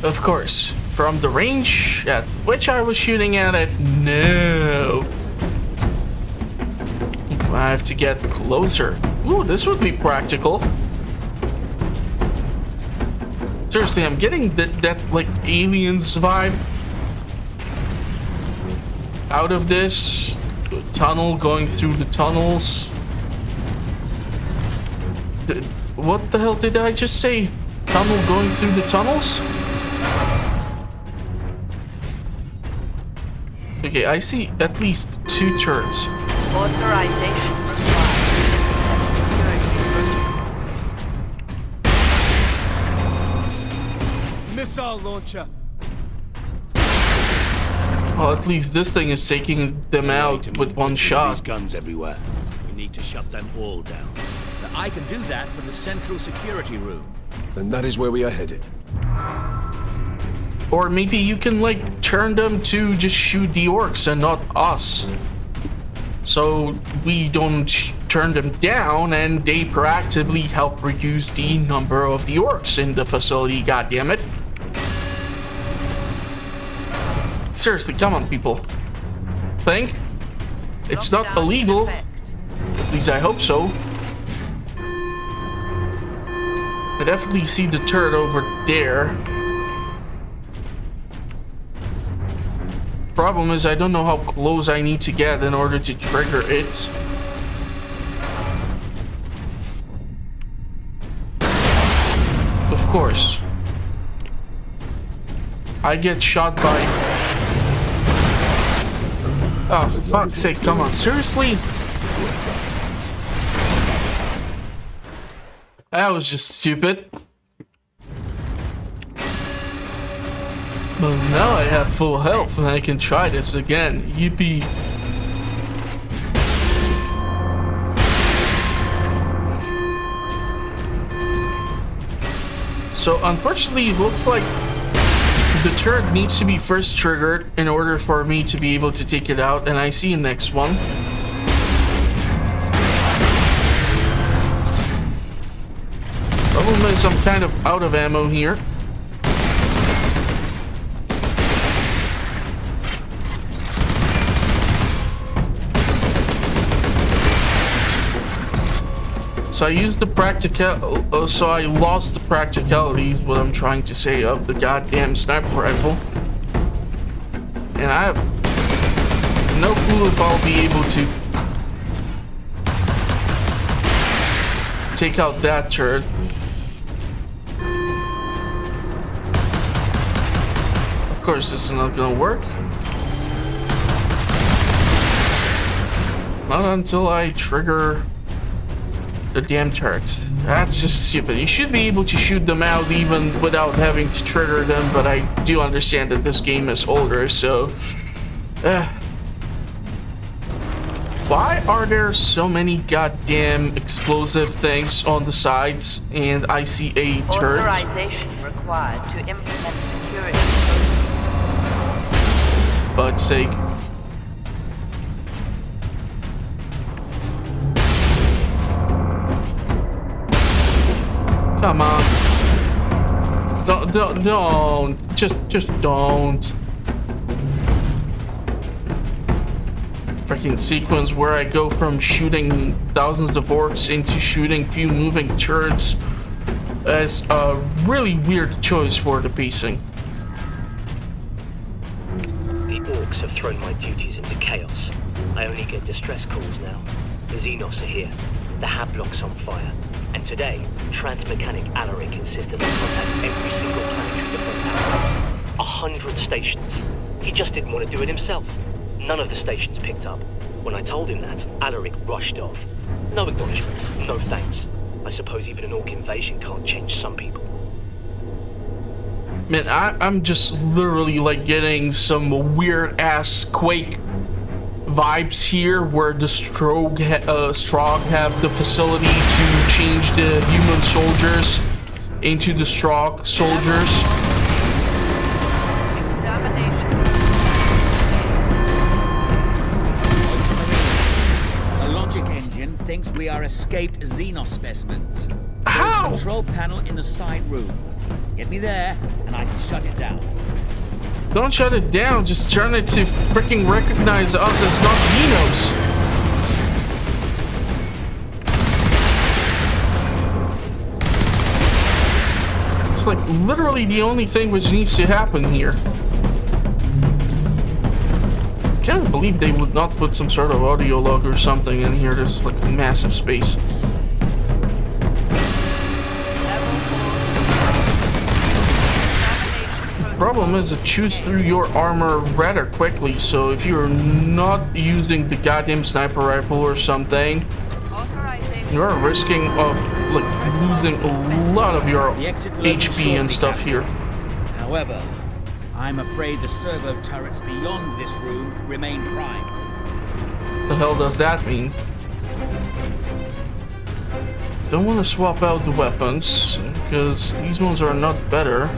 Of course, from the range at which I was shooting at it, no. I have to get closer. Ooh, this would be practical. Seriously, I'm getting that like aliens vibe out of this tunnel, going through the tunnels. What the hell did I just say? Tunnel going through the tunnels? Okay, I see at least 2 turrets. Authorization required. Missile launcher. Well, at least this thing is taking them out with one shot. These guns everywhere. We need to shut them all down. I can do that from the central security room. Then that is where we are headed. Or maybe you can, like, turn them to just shoot the orcs and not us. So we don't turn them down and they proactively help reduce the number of the orcs in the facility, goddammit. Seriously, come on, people. Think? It's not illegal. At least I hope so. I definitely see the turret over there. Problem is, I don't know how close I need to get in order to trigger it. Of course. I get shot by... Oh, for fuck's sake, come on, seriously? That was just stupid. But now I have full health and I can try this again. Yippee. So unfortunately, it looks like the turret needs to be first triggered in order for me to be able to take it out, and I see the next one. Problem is, I'm kind of out of ammo here. So I used the so I lost the practicalities, what I'm trying to say, of the goddamn sniper rifle. And I have no clue if I'll be able to take out that turret. Of course, this is not gonna work. Not until I trigger the damn turrets. That's just stupid. You should be able to shoot them out even without having to trigger them, but I do understand that this game is older, so... Why are there so many goddamn explosive things on the sides and I see a turret? Authorization required to implement security. God's sake. Come on. Don't. Just don't. Freaking sequence where I go from shooting thousands of orcs into shooting few moving turrets is a really weird choice for the pacing. The orcs have thrown my duties into chaos. I only get distress calls now. The xenos are here. The Hablock's on fire. And today, Transmechanic Alaric insisted on contact every single planetary defense outpost. 100 stations. He just didn't want to do it himself. None of the stations picked up. When I told him that, Alaric rushed off. No acknowledgement, no thanks. I suppose even an orc invasion can't change some people. Man, I'm just literally like getting some weird ass Quake vibes here, where the Strogg have the facility to change the human soldiers into the Strogg soldiers. The logic engine thinks we are escaped xenos specimens. How? There's a control panel in the side room. Get me there, and I can shut it down. Don't shut it down, just turn it to freaking recognize us as not xenos. It's like literally the only thing which needs to happen here. I can't believe they would not put some sort of audio log or something in here. There's like a massive space. Problem is it chews through your armor rather quickly, so if you're not using the goddamn sniper rifle or something, you're risking of like losing a lot of your HP and stuff here. However, I'm afraid the servo turrets beyond this room remain primed. The hell does that mean? Don't want to swap out the weapons because these ones are not better.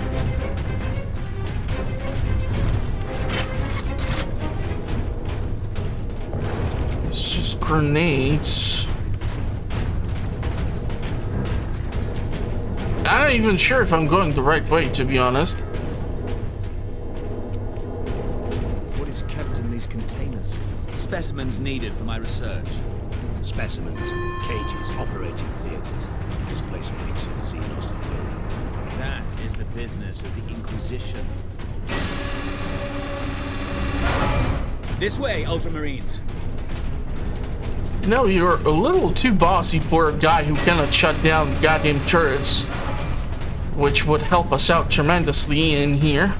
Grenades. I'm not even sure if I'm going the right way, to be honest. What is kept in these containers? Specimens needed for my research. Specimens, cages, operating theaters. This place reeks of xenos and filth. That is the business of the Inquisition. This way, Ultramarines. No, you're a little too bossy for a guy who cannot shut down goddamn turrets, which would help us out tremendously in here.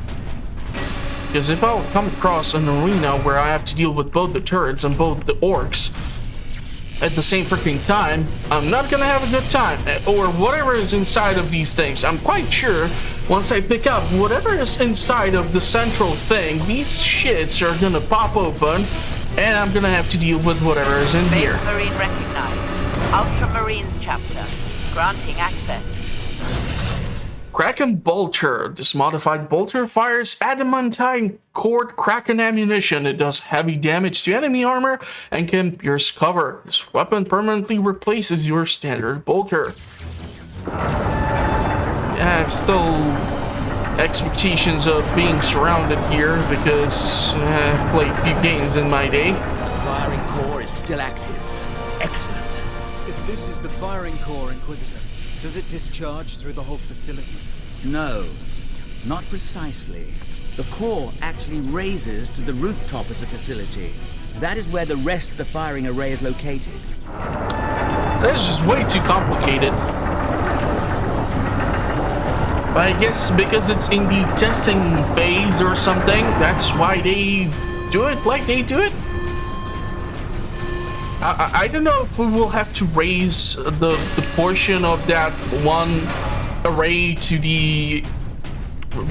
Because if I come across an arena where I have to deal with both the turrets and both the orcs at the same freaking time, I'm not gonna have a good time. Or whatever is inside of these things. I'm quite sure once I pick up whatever is inside of the central thing, these shits are gonna pop open. And I'm gonna have to deal with whatever is in here. Spacemarine recognized. Ultramarines chapter. Granting access. Kraken Bolter. This modified bolter fires adamantine cord Kraken ammunition. It does heavy damage to enemy armor and can pierce cover. This weapon permanently replaces your standard bolter. Yeah, I have still expectations of being surrounded here because I've played a few games in my day. The firing core is still active. Excellent. If this is the firing core, Inquisitor, does it discharge through the whole facility? No, not precisely. The core actually raises to the rooftop of the facility. That is where the rest of the firing array is located. That's just way too complicated. I guess because it's in the testing phase or something, that's why they do it like they do it. I don't know if we will have to raise the portion of that one array to the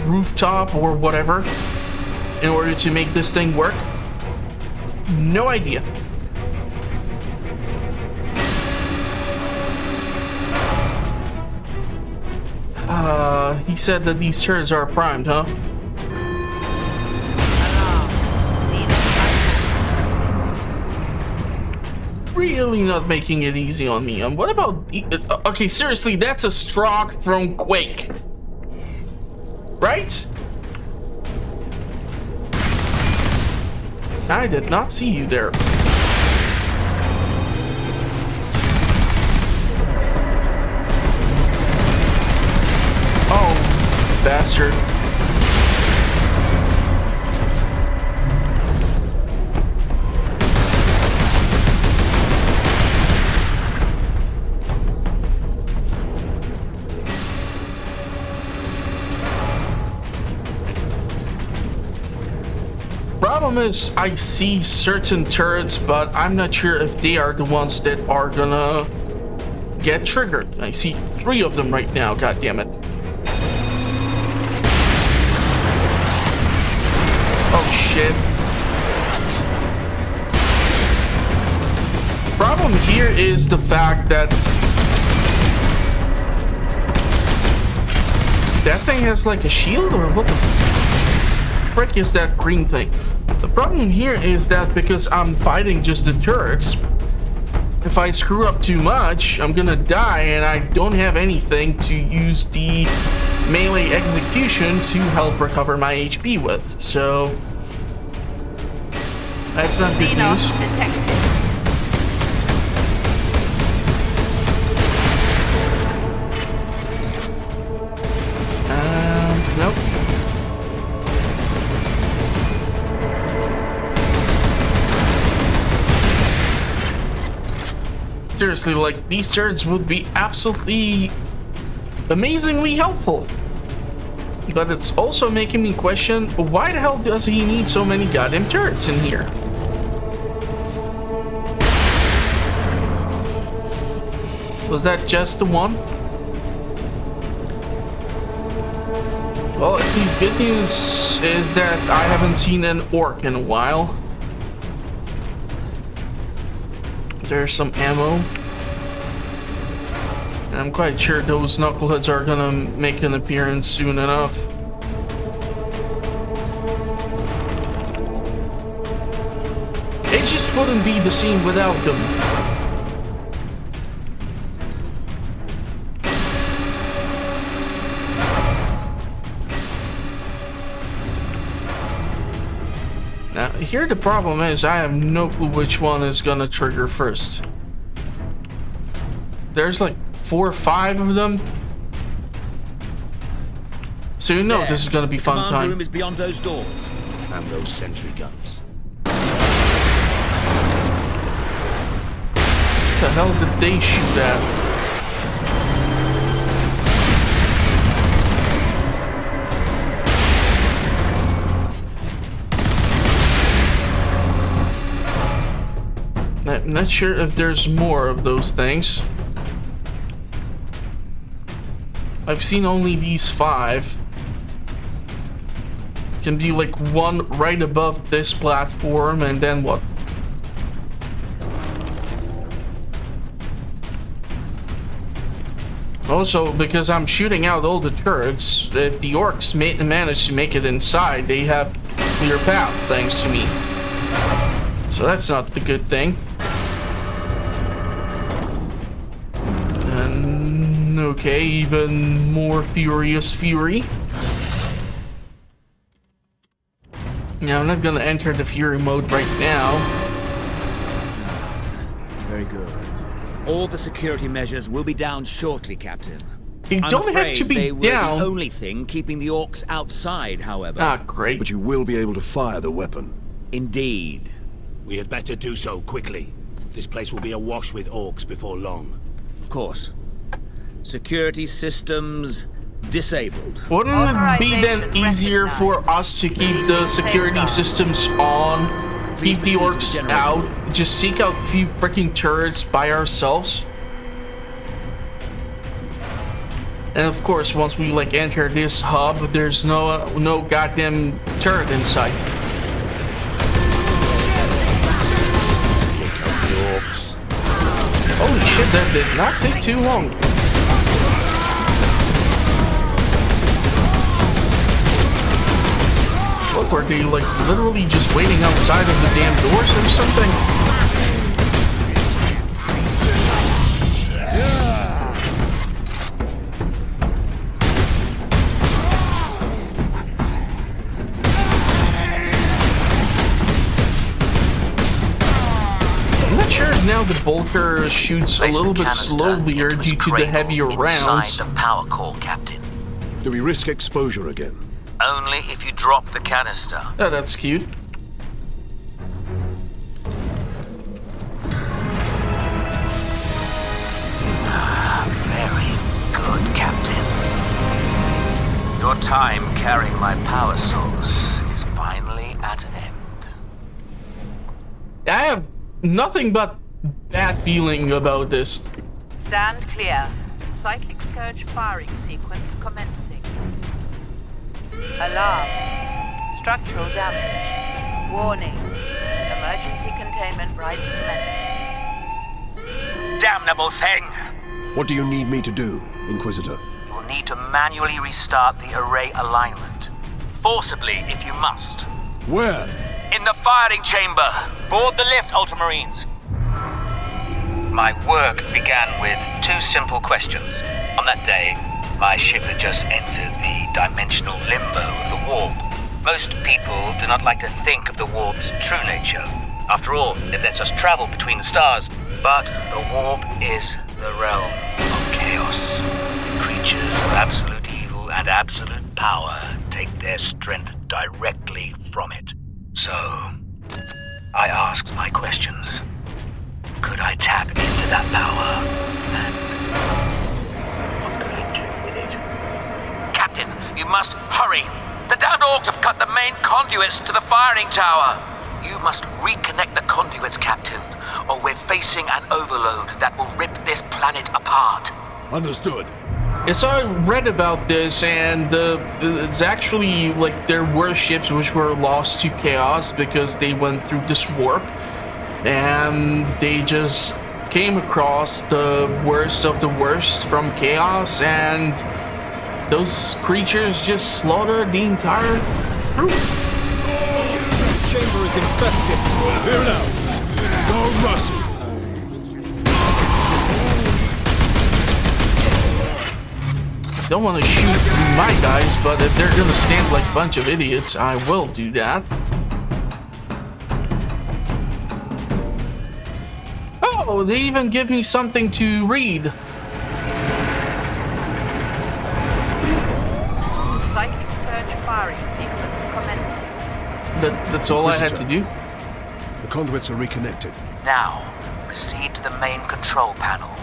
rooftop or whatever in order to make this thing work. No idea. He said that these turrets are primed, huh? Really not making it easy on me. What about the, okay, seriously, that's a Strock from Quake, right? I did not see you there. Oh, bastard. Problem is, I see certain turrets, but I'm not sure if they are the ones that are gonna get triggered. I see 3 of them right now, god damn it. Oh shit. Problem here is the fact that that thing has like a shield, or what the frick is that green thing? The problem here is that because I'm fighting just the turrets, if I screw up too much, I'm gonna die, and I don't have anything to use the melee execution to help recover my HP with. So that's not good news. Nope. Seriously, like, these turrets would be absolutely amazingly helpful. But it's also making me question, why the hell does he need so many goddamn turrets in here? Was that just the one? Well, at least good news is that I haven't seen an orc in a while. There's some ammo. And I'm quite sure those knuckleheads are gonna make an appearance soon enough. It just wouldn't be the same without them. Now, here the problem is I have no clue which one is gonna trigger first. There's like 4 or 5 of them. So you know this is gonna be fun time. Command room is beyond those doors. And those sentry guns. What the hell did they shoot at? I'm not sure if there's more of those things. I've seen only these 5. Can be like one right above this platform, and then what? Also, because I'm shooting out all the turrets, if the orcs manage to make it inside, they have clear path thanks to me. So that's not the good thing. And okay, even more furious fury. Now, I'm not gonna enter the fury mode right now. Very good. All the security measures will be down shortly, Captain. They don't have to be they were down. the only thing keeping the orcs outside, however. Ah, great. But you will be able to fire the weapon. Indeed. We had better do so quickly. This place will be awash with orcs before long. Of course. Security systems disabled. Wouldn't it be then easier for us to keep the security systems on keep the orcs out, just seek out a few freaking turrets by ourselves. And of course, once we like enter this hub, there's no goddamn turret in sight. Holy shit, that did not take too long. Look, were they like literally just waiting outside of the damn doors or something? I'm not sure if now the Bolter shoots a little bit slower due to the heavier rounds. The power core, Captain. Do we risk exposure again? Only if you drop the canister. Oh, that's cute. Very good, Captain. Your time carrying my power source is finally at an end. I have nothing but bad feeling about this. Stand clear. Cyclic Scourge firing sequence commencing. Alarm. Structural damage. Warning. Emergency containment rights commenced. Damnable thing! What do you need me to do, Inquisitor? You will need to manually restart the array alignment. Forcibly, if you must. Where? In the firing chamber. Board the lift, Ultramarines. My work began with 2 simple questions. On that day, my ship had just entered the dimensional limbo of the warp. Most people do not like to think of the warp's true nature. After all, it lets us travel between the stars. But the warp is the realm of chaos. Creatures of absolute evil and absolute power take their strength directly from it. So, I asked my questions. Could I tap into that power? And what could I do with it? Captain, you must hurry. The downed orcs have cut the main conduits to the firing tower. You must reconnect the conduits, Captain, or we're facing an overload that will rip this planet apart. Understood. Yes, I read about this, and it's actually like there were ships which were lost to chaos because they went through this warp, and they just came across the worst of the worst from chaos, and those creatures just slaughtered the entire crew. The chamber is infested. Here now. No mercy. Don't want to shoot my guys, but if they're gonna stand like a bunch of idiots, I will do that. Oh, they even give me something to read. Cyclic Scourge firing sequence commencing. That's all I had to do. The conduits are reconnected. Now, proceed to the main control panel.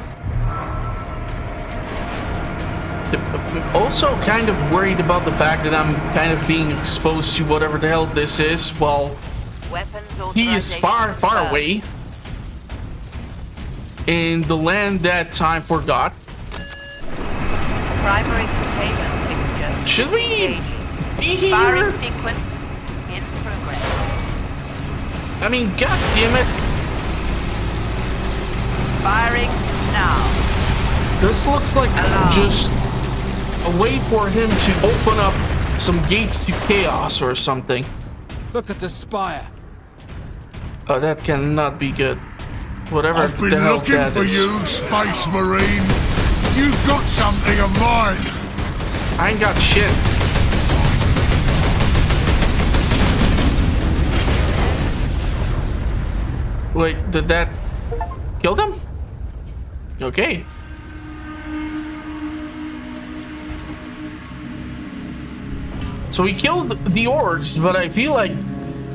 Also kind of worried about the fact that I'm kind of being exposed to whatever the hell this is while he is far away in the land that time forgot. Primary containment fixture. Should we be here? Firing sequence in progress. I mean, god damn it. Firing now. This looks like just a way for him to open up some gates to chaos or something. Look at the spire. Oh, that cannot be good. Whatever I've been the hell looking that for is. you, Space Marine. You've got something of mine. I ain't got shit. Wait, did that kill them? Okay. So we killed the orcs, but I feel like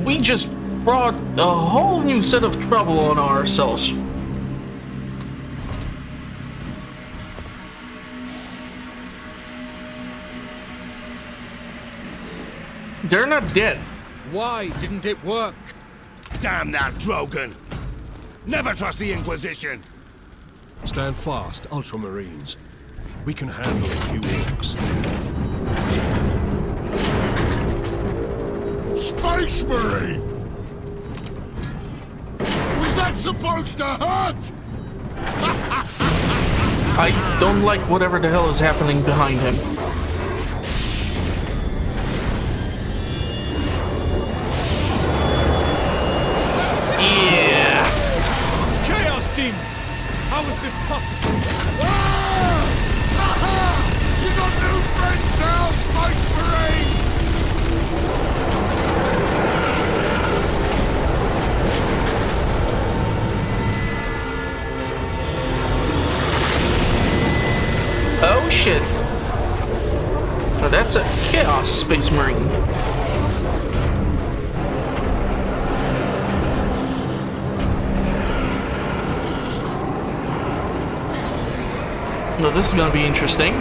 we just brought a whole new set of trouble on ourselves. They're not dead. Why didn't it work? Damn that Drogon! Never trust the Inquisition! Stand fast, Ultramarines. We can handle a few orcs. Space Marine! Was that supposed to hurt? I don't like whatever the hell is happening behind him. Yeah! Chaos demons! How is this possible? You got new friends now, Space Marine! Oh shit. Oh, that's a Chaos Space Marine. Now this is gonna be interesting.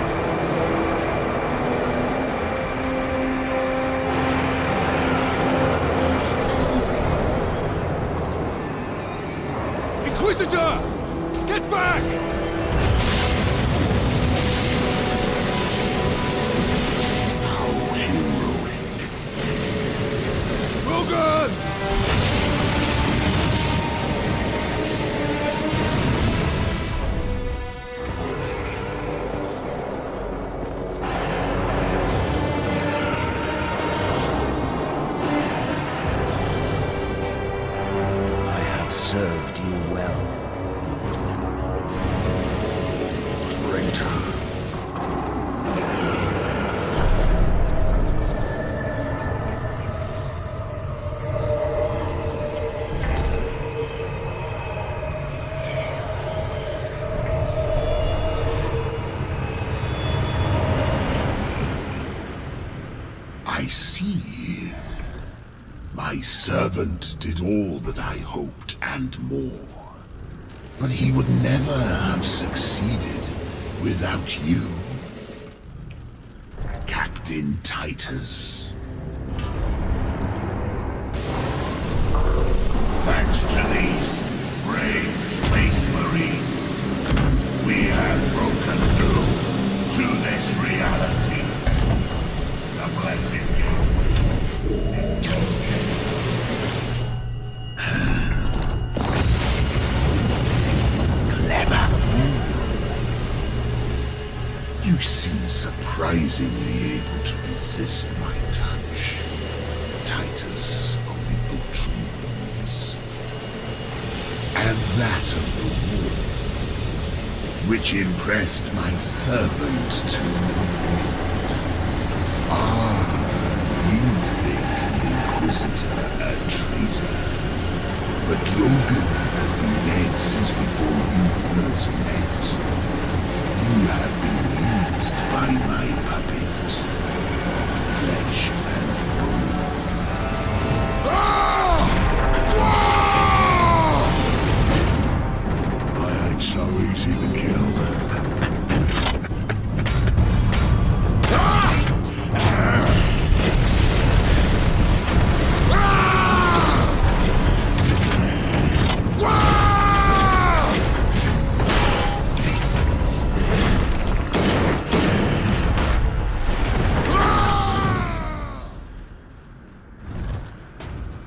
Inquisitor! Get back! Drogon! I have served you well, Lord Emerald. Traitor. I see. My servant did all that I hoped and more. But he would never have succeeded without you, Captain Titus. Thanks to these brave Space Marines, we have broken through to this reality. The blessed gateway. Clever fool. You seem surprisingly able to resist my touch, Titus of the Ultramarines. And that of the war, which impressed my servant to no end. You think the Inquisitor a traitor, but Drogon has been dead since before you first met. You have been used by my puppet of flesh and bone. I ain't so easy to kill.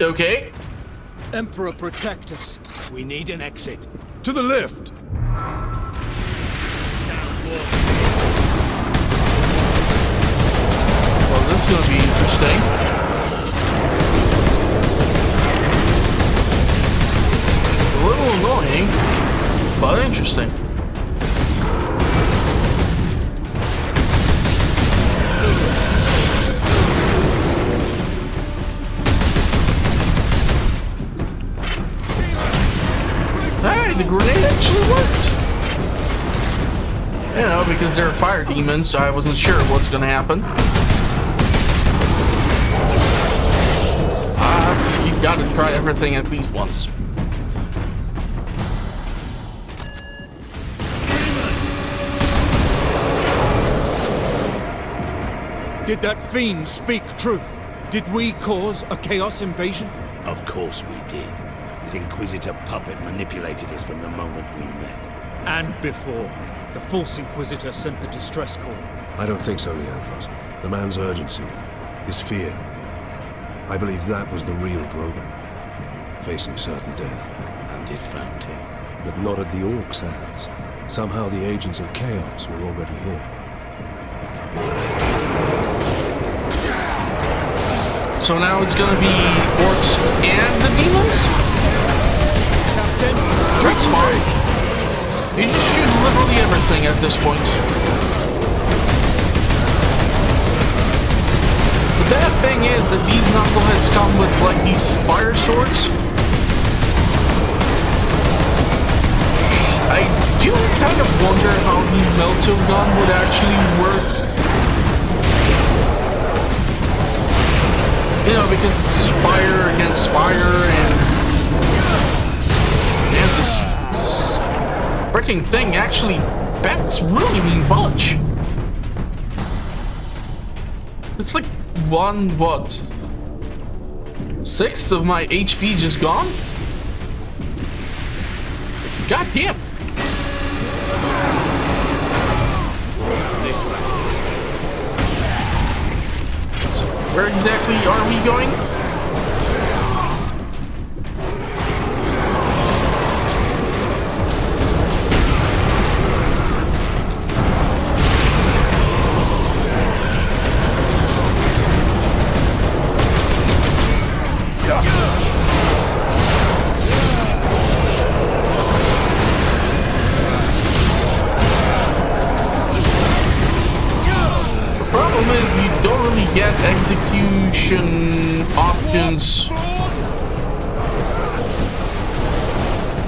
Okay. Emperor, protect us. We need an exit. To the lift! Well, this is gonna be interesting. A little annoying, but interesting. Hey, the grenade actually worked! You know, because they're fire demons, so I wasn't sure what's gonna happen. You gotta try everything at least once. Did that fiend speak truth? Did we cause a chaos invasion? Of course we did. His Inquisitor puppet manipulated us from the moment we met. And before. The false Inquisitor sent the distress call. I don't think so, Leandros. The man's urgency, his fear. I believe that was the real Drogon, facing certain death. And it found him. But not at the Orcs' hands. Somehow the agents of Chaos were already here. So now it's gonna be Orcs and the demons? That's fine. You just shoot literally everything at this point. The bad thing is that these knuckleheads come with like these fire swords. I do kind of wonder how the meltogun would actually work. You know, because it's fire against fire and this freaking thing actually bats really mean bunch. It's like 1/6 of my HP just gone? God damn. This way. So where exactly are we going? Get execution options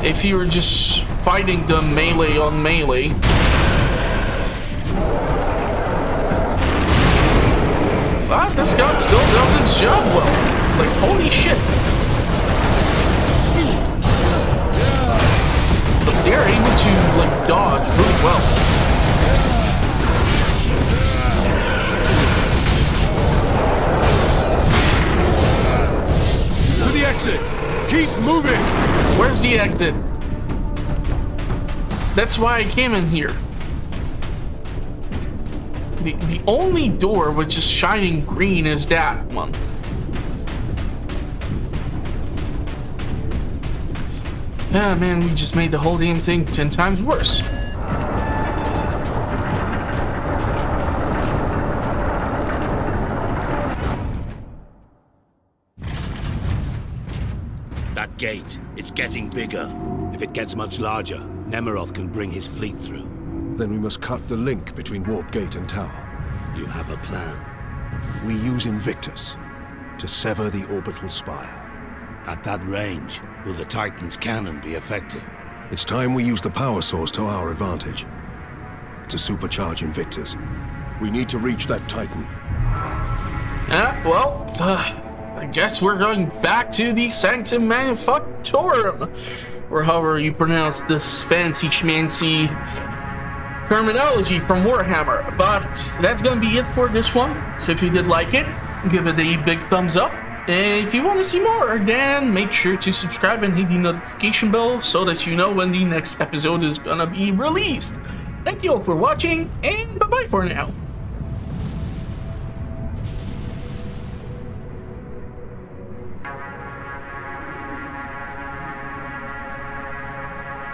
if you were just fighting them melee on melee. But this gun still does its job well. Like, holy shit. But they're able to, like, dodge really well. Exit! Keep moving! Where's the exit? That's why I came in here. The only door which is shining green is that one. Ah man, we just made the whole damn thing 10 times worse. Gate. It's getting bigger. If it gets much larger, Nemeroth can bring his fleet through. Then we must cut the link between Warp Gate and Tower. You have a plan. We use Invictus to sever the orbital spire. At that range, will the Titan's cannon be effective? It's time we use the power source to our advantage. To supercharge Invictus, we need to reach that Titan. I guess we're going back to the Sanctum Manufactorum, or however you pronounce this fancy schmancy terminology from Warhammer. But that's gonna be it for this one. So if you did like it, give it a big thumbs up. And if you want to see more, then make sure to subscribe and hit the notification bell so that you know when the next episode is gonna be released. Thank you all for watching, and bye-bye for now.